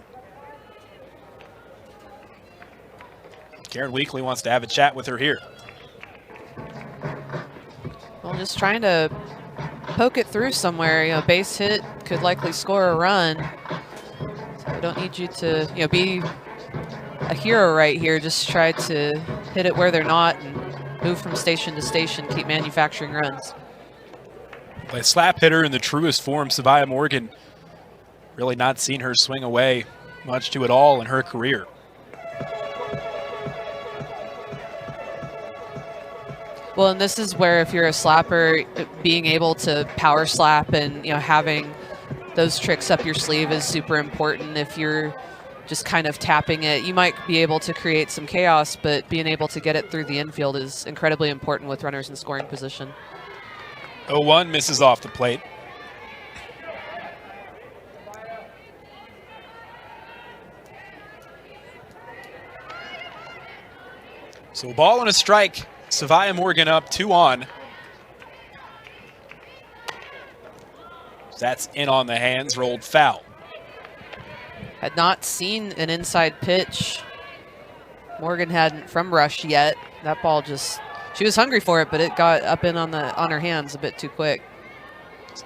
Speaker 1: Karen Weekly wants to have a chat with her here.
Speaker 2: Well, just trying to poke it through somewhere. You know, base hit could likely score a run. So I don't need you to, you know, be a hero right here. Just try to hit it where they're not and move from station to station, keep manufacturing runs.
Speaker 1: A slap hitter in the truest form, Savia Morgan. Really not seen her swing away much to it all in her career.
Speaker 2: Well, and this is where if you're a slapper, being able to power slap and, you know, having those tricks up your sleeve is super important. If you're just kind of tapping it, you might be able to create some chaos, but being able to get it through the infield is incredibly important with runners in scoring position.
Speaker 1: 0-1 misses off the plate. So a ball and a strike. Savia Morgan up 2-on. That's in on the hands, rolled foul.
Speaker 2: Had not seen an inside pitch. Morgan hadn't from Rush yet. That ball just, she was hungry for it, but it got up in on her hands a bit too quick.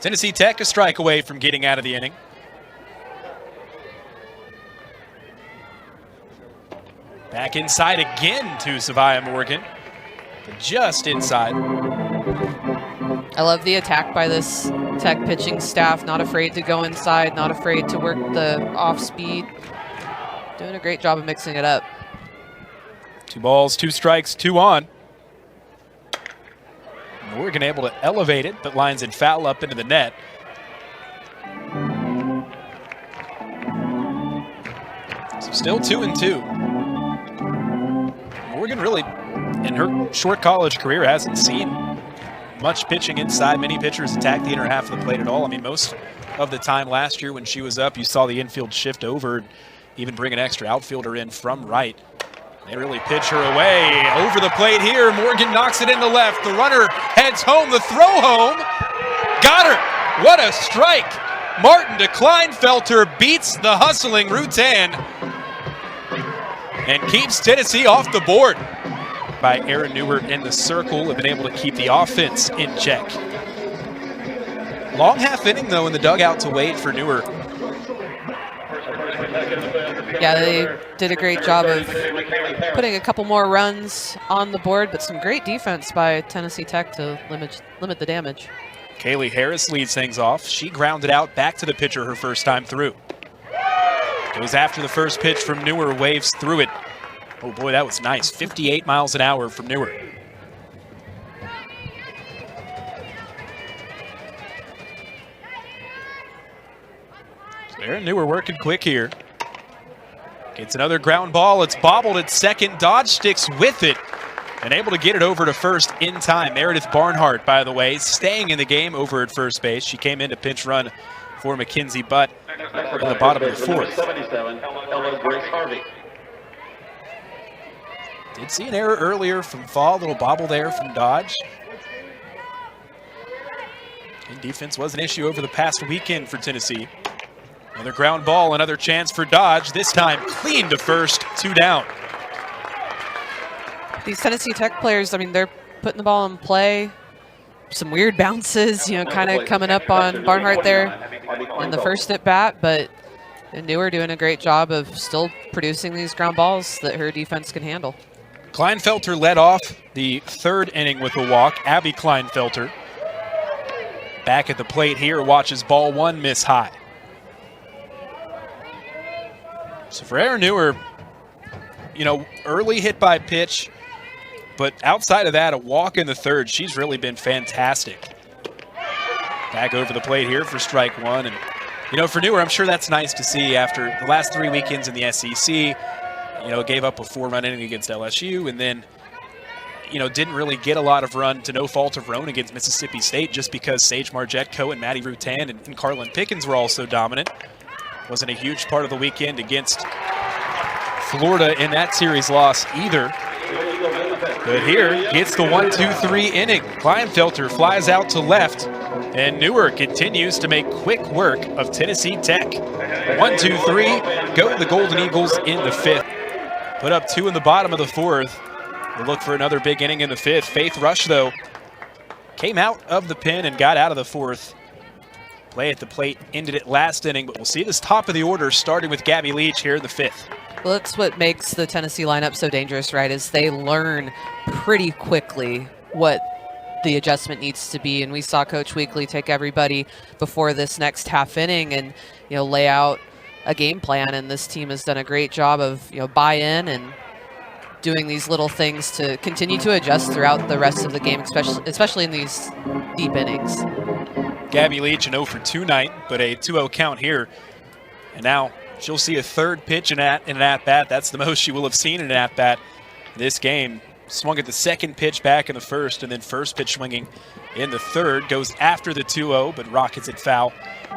Speaker 1: Tennessee Tech a strike away from getting out of the inning. Back inside again to Savia Morgan. Just inside.
Speaker 2: I love the attack by this Tech pitching staff. Not afraid to go inside, not afraid to work the off speed. Doing a great job of mixing it up.
Speaker 1: 2 balls, 2 strikes, 2 on. Morgan able to elevate it, but lines it foul up into the net. So still 2-2. Morgan really, in her short college career, hasn't seen much pitching inside. Many pitchers attack the inner half of the plate at all. I mean, most of the time last year when she was up, you saw the infield shift over and even bring an extra outfielder in from right. They really pitch her away. Over the plate here, Morgan knocks it into left. The runner heads home, the throw home. Got her. What a strike. Martin to Kleinfelter beats the hustling Rutan and keeps Tennessee off the board. By Aaron Newer in the circle, have been able to keep the offense in check. Long half inning though in the dugout to wait for Newer.
Speaker 2: Yeah, they did a great job of putting a couple more runs on the board, but some great defense by Tennessee Tech to limit the damage.
Speaker 1: Kaylee Harris leads things off. She grounded out back to the pitcher her first time through. Goes after the first pitch from Newer, waves through it. Oh boy, that was nice. 58 miles an hour from Newer. So Aaron Newer working quick here. Gets another ground ball. It's bobbled at second. Dodge sticks with it and able to get it over to first in time. Meredith Barnhart, by the way, staying in the game over at first base. She came in to pinch run for Mackenzie Butt in the bottom of the fourth.
Speaker 3: 77, Ella Grace Harvey.
Speaker 1: Did see an error earlier from Fall, a little bobble there from Dodge. And defense was an issue over the past weekend for Tennessee. Another ground ball, another chance for Dodge, this time clean to first, 2 down.
Speaker 2: These Tennessee Tech players, I mean, they're putting the ball in play. Some weird bounces, you know, kind of coming up on Barnhart there in the first at bat, but Newer doing a great job of still producing these ground balls that her defense can handle.
Speaker 1: Kleinfelter led off the third inning with a walk. Abby Kleinfelter back at the plate here, watches ball 1 miss high. So for Aaron Newer, you know, early hit by pitch, but outside of that, a walk in the third. She's really been fantastic. Back over the plate here for strike 1. And, you know, for Newer, I'm sure that's nice to see after the last 3 weekends in the SEC. You know, gave up a 4-run inning against LSU and then, you know, didn't really get a lot of run to no fault of her own against Mississippi State just because Sage Margetko and Maddie Rutan and Carlin Pickens were all so dominant. Wasn't a huge part of the weekend against Florida in that series loss either. But here gets the 1-2-3 inning. Kleinfelter flies out to left, and Newer continues to make quick work of Tennessee Tech. 1-2-3, go to the Golden Eagles in the 5th. Put up 2 in the bottom of the 4th. We'll look for another big inning in the 5th. Faith Rush, though, came out of the pin and got out of the fourth. Play at the plate ended it last inning, but we'll see this top of the order starting with Gabby Leach here in the fifth.
Speaker 2: Well, that's what makes the Tennessee lineup so dangerous, right, is they learn pretty quickly what the adjustment needs to be. And we saw Coach Weekly take everybody before this next half inning and, lay out a game plan. And this team has done a great job of, buy-in and doing these little things to continue to adjust throughout the rest of the game, especially in these deep innings.
Speaker 1: Gabby Leach, an 0 for 2 night, but a 2-0 count here. And now she'll see a third pitch in an at-bat. That's the most she will have seen in an at-bat this game. Swung at the second pitch back in the first, and then first pitch swinging in the third. Goes after the 2-0, but rockets it foul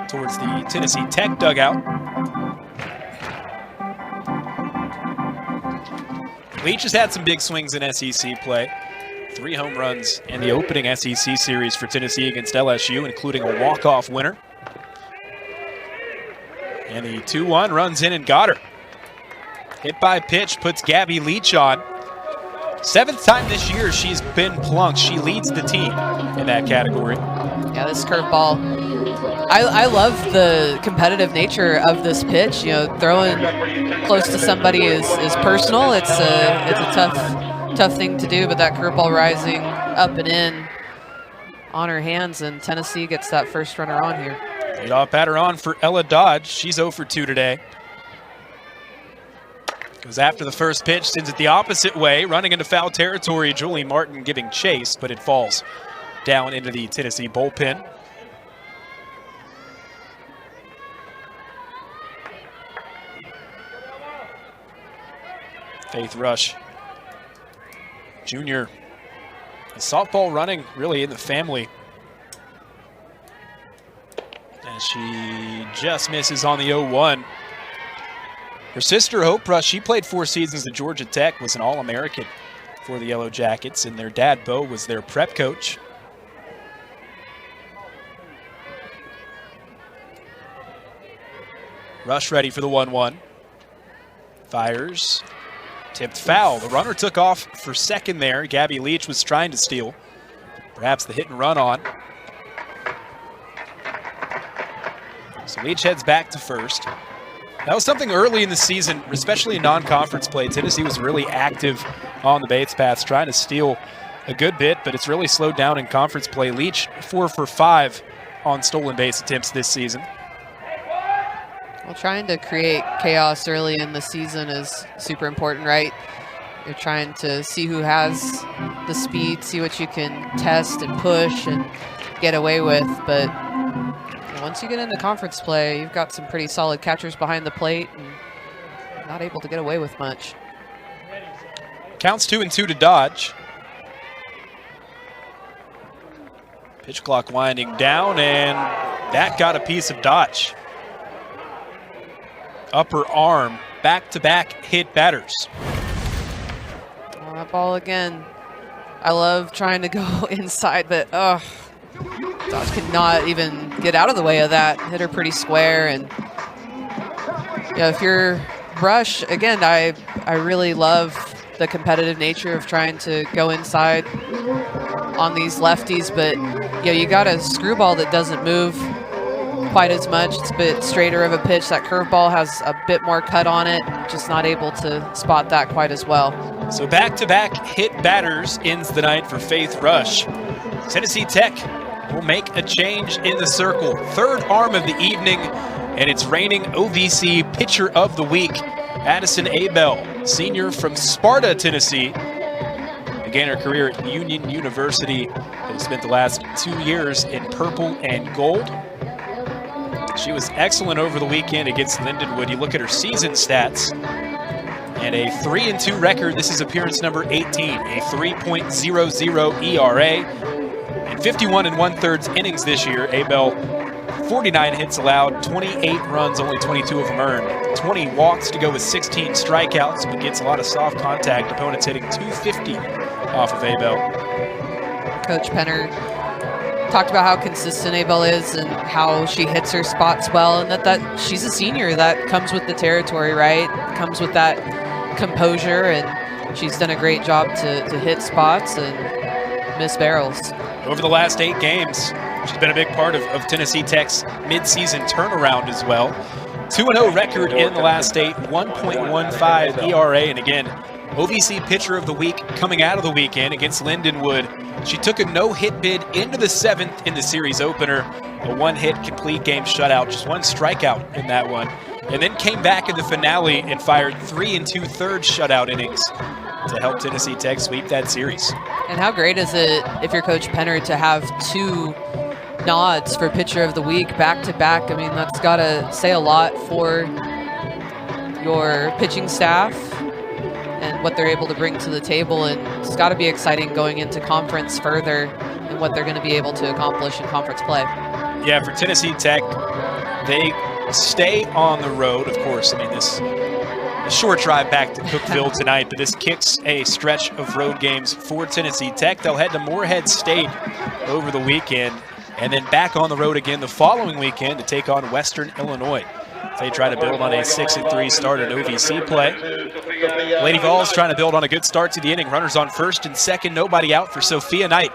Speaker 1: towards the Tennessee Tech dugout. Leach has had some big swings in SEC play. 3 home runs in the opening SEC series for Tennessee against LSU, including a walk-off winner. And the 2-1 runs in and got her. Hit by pitch puts Gabby Leach on. 7th time this year she's been plunked. She leads the team in that category.
Speaker 2: Yeah, this curveball. I love the competitive nature of this pitch. Throwing close to somebody is personal. It's a tough thing to do, but that curveball rising up and in on her hands, and Tennessee gets that first runner on here.
Speaker 1: Leadoff batter on for Ella Dodge. She's 0 for 2 today. Goes after the first pitch, sends it the opposite way, running into foul territory. Julie Martin giving chase, but it falls down into the Tennessee bullpen. Faith Rush, junior. A softball running really in the family. And she just misses on the 0-1. Her sister, Hope Rush, she played 4 seasons at Georgia Tech, was an All-American for the Yellow Jackets, and their dad, Bo, was their prep coach. Rush ready for the 1-1. Fires. Tipped foul. The runner took off for second there. Gabby Leach was trying to steal. Perhaps the hit and run on. So Leach heads back to first. That was something early in the season, especially in non-conference play. Tennessee was really active on the base paths, trying to steal a good bit, but it's really slowed down in conference play. Leach 4 for 5 on stolen base attempts this season.
Speaker 2: Well, trying to create chaos early in the season is super important, right? You're trying to see who has the speed, see what you can test and push and get away with. But once you get into conference play, you've got some pretty solid catchers behind the plate and not able to get away with much.
Speaker 1: Counts 2-2 to Dodge. Pitch clock winding down, and that got a piece of Dodge. Upper arm, back-to-back hit batters.
Speaker 2: Oh, that ball again. I love trying to go inside, but Dodge could not even get out of the way of that. Hit her pretty square, and if you're Rush, again, I really love the competitive nature of trying to go inside on these lefties, but you got a screwball that doesn't move quite as much. It's a bit straighter of a pitch. That curveball has a bit more cut on it. Just not able to spot that quite as well.
Speaker 1: So back-to-back hit batters ends the night for Faith Rush. Tennessee Tech will make a change in the circle. Third arm of the evening, and it's reigning OVC Pitcher of the Week, Addison Abel, senior from Sparta, Tennessee. Began her career at Union University and spent the last 2 years in purple and gold. She was excellent over the weekend against Lindenwood. You look at her season stats, and a 3-2 record. This is appearance number 18, a 3.00 ERA. In 51 1/3 innings this year, Abel, 49 hits allowed, 28 runs, only 22 of them earned. 20 walks to go with 16 strikeouts, but gets a lot of soft contact. Opponents hitting .250 off of Abel.
Speaker 2: Coach Penner talked about how consistent Abel is and how she hits her spots well, and that she's a senior. That comes with the territory, right? Comes with that composure, and she's done a great job to hit spots and miss barrels.
Speaker 1: over the last 8 games. She's been a big part of Tennessee Tech's midseason turnaround as well. 2-0 record in the last 8, 1.15 ERA, and again, OVC Pitcher of the Week coming out of the weekend against Lindenwood. She took a no-hit bid into the 7th in the series opener, a 1-hit complete game shutout, just 1 strikeout in that one, and then came back in the finale and fired 3 2/3 shutout innings to help Tennessee Tech sweep that series.
Speaker 2: And how great is it if you're Coach Penner to have 2 nods for Pitcher of the Week back-to-back? I mean, that's got to say a lot for your pitching staff and what they're able to bring to the table, and it's got to be exciting going into conference further and what they're going to be able to accomplish in conference play.
Speaker 1: Yeah, for Tennessee Tech, they stay on the road, of course. I mean, this a short drive back to Cookeville tonight, but this kicks a stretch of road games for Tennessee Tech. They'll head to Morehead State over the weekend, and then back on the road again the following weekend to take on Western Illinois. They try to build on a 6-3 start in OVC play. Lady Vols trying to build on a good start to the inning. Runners on first and second, nobody out for Sophia Knight.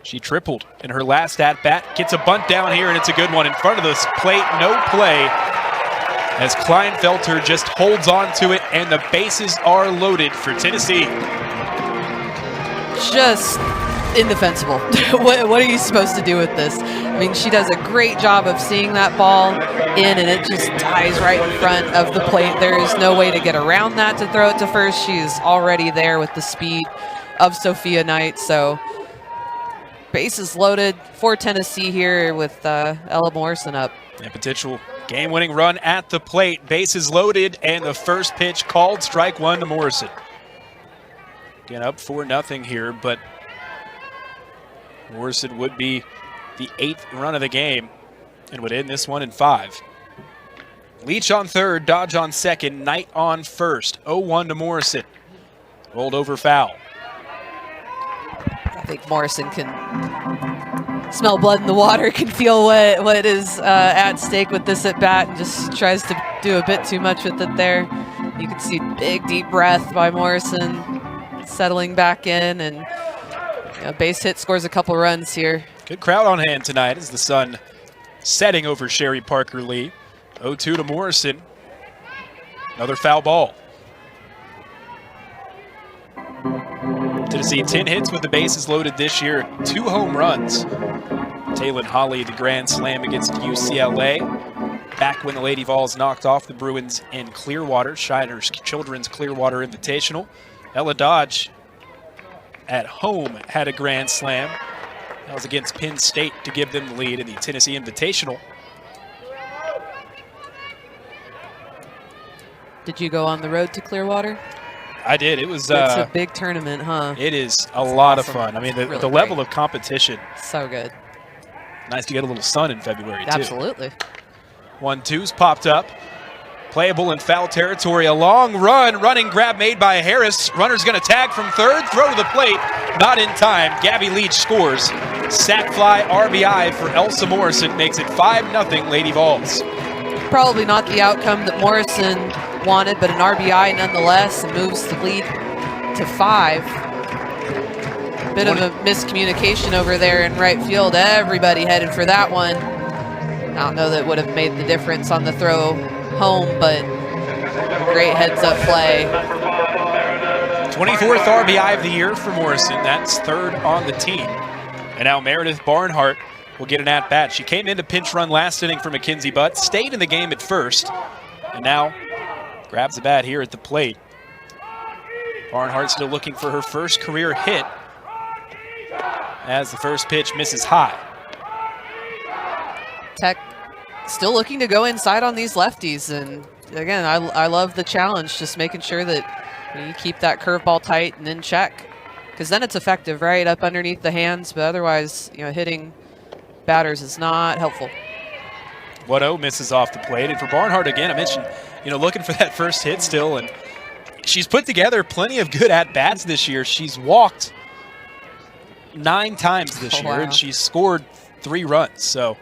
Speaker 1: She tripled in her last at-bat, gets a bunt down here, and it's a good one in front of the plate, no play, as Kleinfelter just holds on to it, and the bases are loaded for Tennessee.
Speaker 2: Just indefensible. What are you supposed to do with this? I mean, she does a great job of seeing that ball in, and it just dies right in front of the plate. There is no way to get around that to throw it to first. She's already there with the speed of Sophia Knight. So bases loaded for Tennessee here with Ella Morrison up.
Speaker 1: A potential game-winning run at the plate. Bases loaded, and the first pitch called, strike 1 to Morrison. Again, up 4-0 here, but Morrison would be the 8th run of the game and would end this one in 5. Leach on third, Dodge on second, Knight on first. 0-1 to Morrison. Rolled over foul.
Speaker 2: I think Morrison can smell blood in the water, can feel what is at stake with this at bat, and just tries to do a bit too much with it there. You can see big, deep breath by Morrison, settling back in, and base hit, scores a couple runs here.
Speaker 1: Good crowd on hand tonight as the sun setting over Sherry Parker Lee. 0-2 to Morrison. Another foul ball. Tennessee 10 hits with the bases loaded this year, 2 home runs. Taylon Holly, the grand slam against UCLA. Back when the Lady Vols knocked off the Bruins in Clearwater, Shiner's Children's Clearwater Invitational. Ella Dodge at home had a grand slam. That was against Penn State to give them the lead in the Tennessee Invitational.
Speaker 2: Did you go on the road to Clearwater?
Speaker 1: I did. It was.
Speaker 2: It's a big tournament, huh?
Speaker 1: It is a lot of fun. I mean, the
Speaker 2: Really
Speaker 1: level
Speaker 2: great.
Speaker 1: of competition.
Speaker 2: So good.
Speaker 1: Nice to get a little sun in February, too.
Speaker 2: Absolutely.
Speaker 1: 1-2's popped up. Playable in foul territory. A long run. Running grab made by Harris. Runner's going to tag from third. Throw to the plate. Not in time. Gabby Leach scores. Sac fly RBI for Elsa Morrison. Makes it 5-0 Lady Vols.
Speaker 2: Probably not the outcome that Morrison wanted, but an RBI nonetheless, and moves the lead to 5. Bit of a miscommunication over there in right field. Everybody headed for that one. I don't know that would have made the difference on the throw home, but great heads-up play.
Speaker 1: 24th RBI of the year for Morrison. That's 3rd on the team. And now Meredith Barnhart will get an at-bat. She came in to pinch run last inning for Mackenzie Butt, stayed in the game at first, and now grabs the bat here at the plate. Barnhart still looking for her first career hit as the first pitch misses high.
Speaker 2: Tech still looking to go inside on these lefties, and again, I love the challenge, just making sure that you keep that curveball tight and in check, because then it's effective, right, up underneath the hands, but otherwise, hitting batters is not helpful.
Speaker 1: 1-0 misses off the plate, and for Barnhart, again, I mentioned, looking for that first hit still, and she's put together plenty of good at-bats this year. She's walked 9 times this year, and she's scored 3 runs, so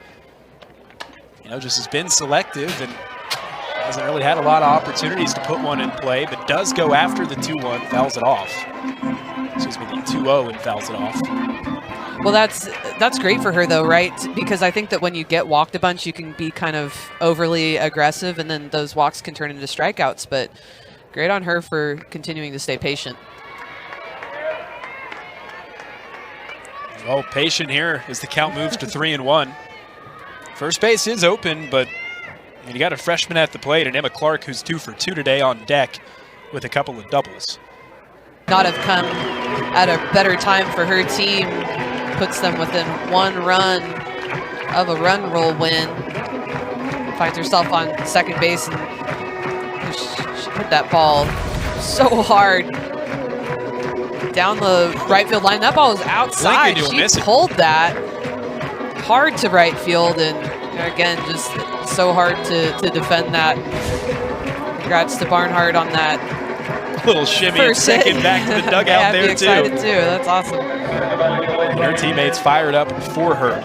Speaker 1: just has been selective and hasn't really had a lot of opportunities to put one in play, but does go after the 2-1, fouls it off. Excuse me, the 2-0 and fouls it off.
Speaker 2: Well, that's great for her, though, right? Because I think that when you get walked a bunch, you can be kind of overly aggressive, and then those walks can turn into strikeouts. But great on her for continuing to stay patient.
Speaker 1: Well, patient here as the count moves to 3-1. First base is open, but you got a freshman at the plate, and Emma Clark, who's 2 for 2 today, on deck with a couple of doubles.
Speaker 2: Not have come at a better time for her team. Puts them within 1 run of a run roll win. Finds herself on second base, and she hit that ball so hard down the right field line. That ball was outside. She pulled that hard to right field, and again, just so hard to defend that. Congrats to Barnhart on that.
Speaker 1: Little shimmy and second back to the dugout there,
Speaker 2: too. Excited too. That's awesome.
Speaker 1: And her teammates fired up for her.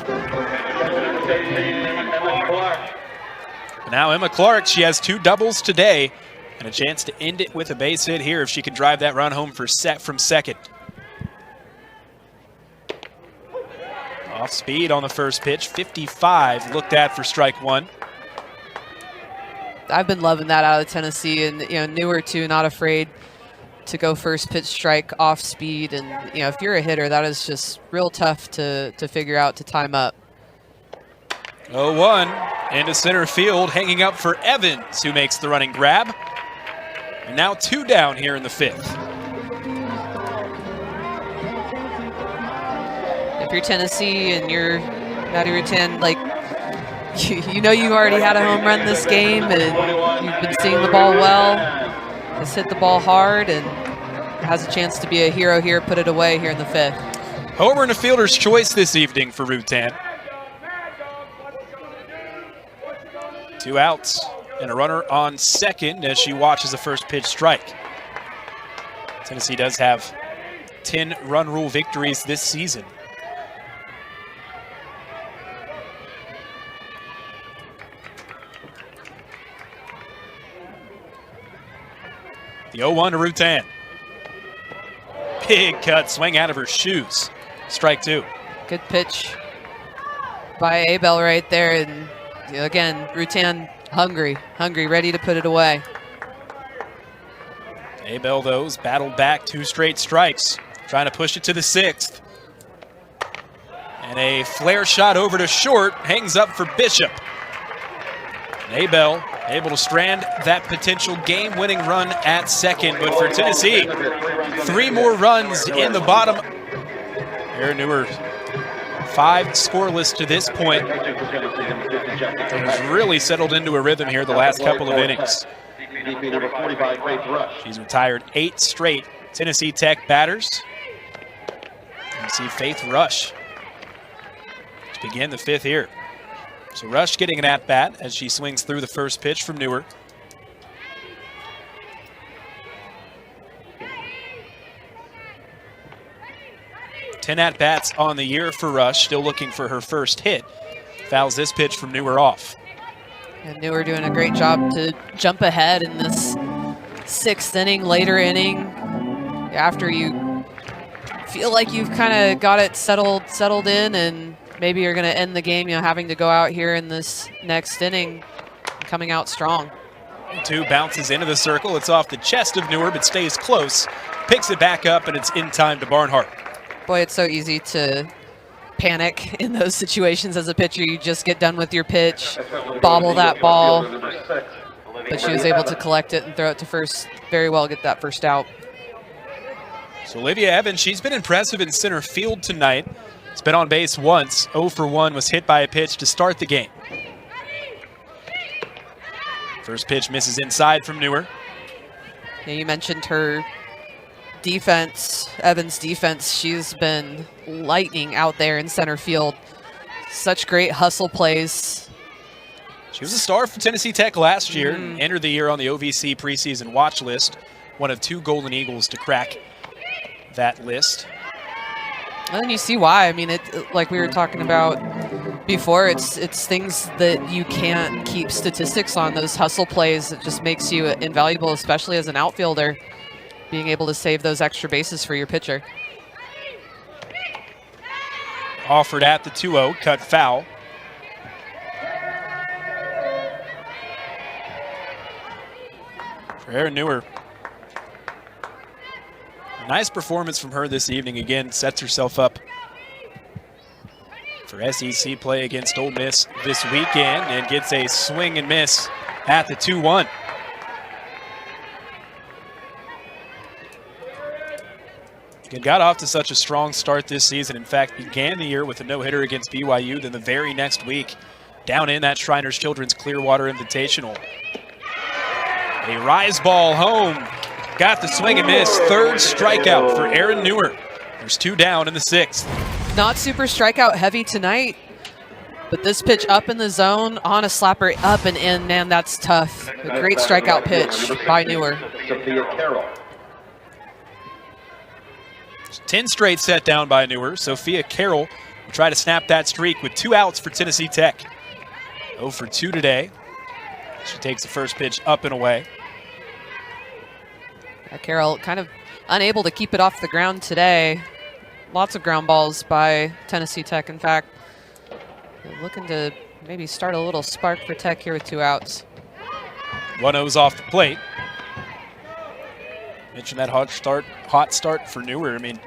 Speaker 1: But now Emma Clark, she has 2 doubles today and a chance to end it with a base hit here if she can drive that run home from second. Off speed on the first pitch, 55 looked at for strike 1.
Speaker 2: I've been loving that out of Tennessee, and newer too, not afraid to go first pitch strike off speed. And if you're a hitter, that is just real tough to figure out to time up.
Speaker 1: 0-1 into center field, hanging up for Evans, who makes the running grab. And now 2 down here in the 5th.
Speaker 2: If you're Tennessee and you're Maddie Rutan, like, you know you already had a home run this game, and you've been seeing the ball well. Just hit the ball hard and has a chance to be a hero here, put it away here in the 5th.
Speaker 1: Homer and a fielder's choice this evening for Rutan. 2 outs and a runner on second as she watches the first pitch strike. Tennessee does have 10 run rule victories this season. The 0-1 to Rutan. Big cut, swing out of her shoes. Strike 2.
Speaker 2: Good pitch by Abel right there. And again, Rutan hungry, ready to put it away.
Speaker 1: Abel, though, has battled back 2 straight strikes, trying to push it to the 6th. And a flare shot over to short, hangs up for Bishop. And Abel able to strand that potential game-winning run at second, but for Tennessee, 3 more runs in the bottom. Aaron Newer, 5 scoreless to this point. Has really settled into a rhythm here the last couple of innings. She's retired 8 straight Tennessee Tech batters. You see Faith Rush to begin the 5th here. So Rush getting an at-bat as she swings through the first pitch from Newer. Ten at-bats on the year for Rush, still looking for her first hit. Fouls this pitch from Newer off.
Speaker 2: And Newer doing a great job to jump ahead in this 6th inning, later inning, after you feel like you've kind of got it settled in, and maybe you're going to end the game, having to go out here in this next inning, coming out strong.
Speaker 1: 2 bounces into the circle. It's off the chest of Newer, but stays close. Picks it back up, and it's in time to Barnhart.
Speaker 2: Boy, it's so easy to panic in those situations as a pitcher. You just get done with your pitch, bobble that ball. But she was able to collect it and throw it to first very well, get that first out.
Speaker 1: So Olivia Evans, she's been impressive in center field tonight. It's been on base once. 0 for 1 was hit by a pitch to start the game. First pitch misses inside from Newer.
Speaker 2: Yeah, you mentioned her defense, Evans' defense. She's been lightning out there in center field. Such great hustle plays.
Speaker 1: She was a star for Tennessee Tech last year, entered the year on the OVC preseason watch list. One of 2 Golden Eagles to crack that list.
Speaker 2: And then you see why. I mean, like we were talking about before, it's things that you can't keep statistics on. Those hustle plays, it just makes you invaluable, especially as an outfielder, being able to save those extra bases for your pitcher.
Speaker 1: offered at the 2-0, cut foul. For Erin Newer. A nice performance from her this evening. Again, sets herself up for SEC play against Ole Miss this weekend and gets a swing and miss at the 2-1. Again, got off to such a strong start this season. In fact, began the year with a no-hitter against BYU. Then the very next week, down in that Shriners Children's Clearwater Invitational. A rise ball home. Got the swing and miss. Third strikeout for Erin Newer. There's 2 down in the 6th.
Speaker 2: Not super strikeout heavy tonight, but this pitch up in the zone on a slapper up and in, man, that's tough. A great strikeout pitch by Newer.
Speaker 1: 10 straight set down by Newer. Sophia Carroll will try to snap that streak with 2 outs for Tennessee Tech. 0 for 2 today. She takes the first pitch up and away.
Speaker 2: Carroll kind of unable to keep it off the ground today. Lots of ground balls by Tennessee Tech, in fact. They're looking to maybe start a little spark for Tech here with 2 outs.
Speaker 1: 1-0's off the plate. Mentioned that hot start for Newer. I mean,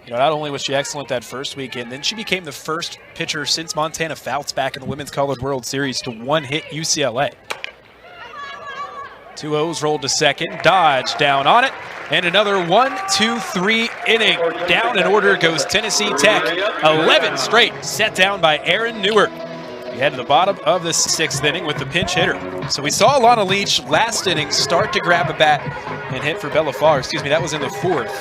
Speaker 1: you know, not only was she excellent that first weekend, then she became the first pitcher since Montana Fouts back in the Women's College World Series to one-hit UCLA. 2-0's rolled to second, Dodge down on it, and another 1-2-3 inning. Down in order goes Tennessee Tech. 11 straight set down by Erin Newer. We head to the bottom of the 6th inning with the pinch hitter. So we saw Alana Leach last inning start to grab a bat and hit for Bella Faw. Excuse me, that was in the 4th.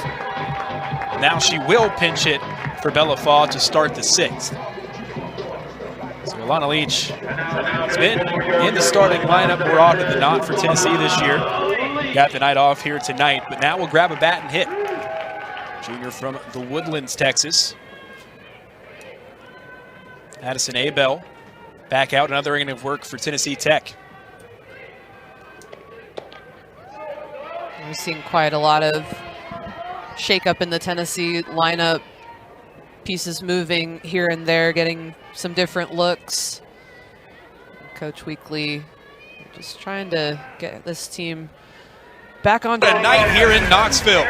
Speaker 1: Now she will pinch hit for Bella Faw to start the 6th. So Alana Leach has been in the starting lineup more often than not for Tennessee this year. Got the night off here tonight, but now we'll grab a bat and hit. Junior from the Woodlands, Texas. Addison Abel back out, another inning of work for Tennessee Tech.
Speaker 2: We've seen quite a lot of shakeup in the Tennessee lineup. Pieces moving here and there, getting some different looks. Coach Weekly just trying to get this team back on track.
Speaker 1: Tonight here in Knoxville.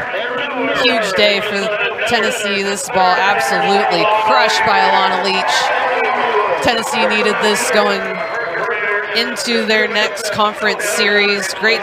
Speaker 2: Huge day for Tennessee. This ball absolutely crushed by Alana Leach. Tennessee needed this going into their next conference series. Great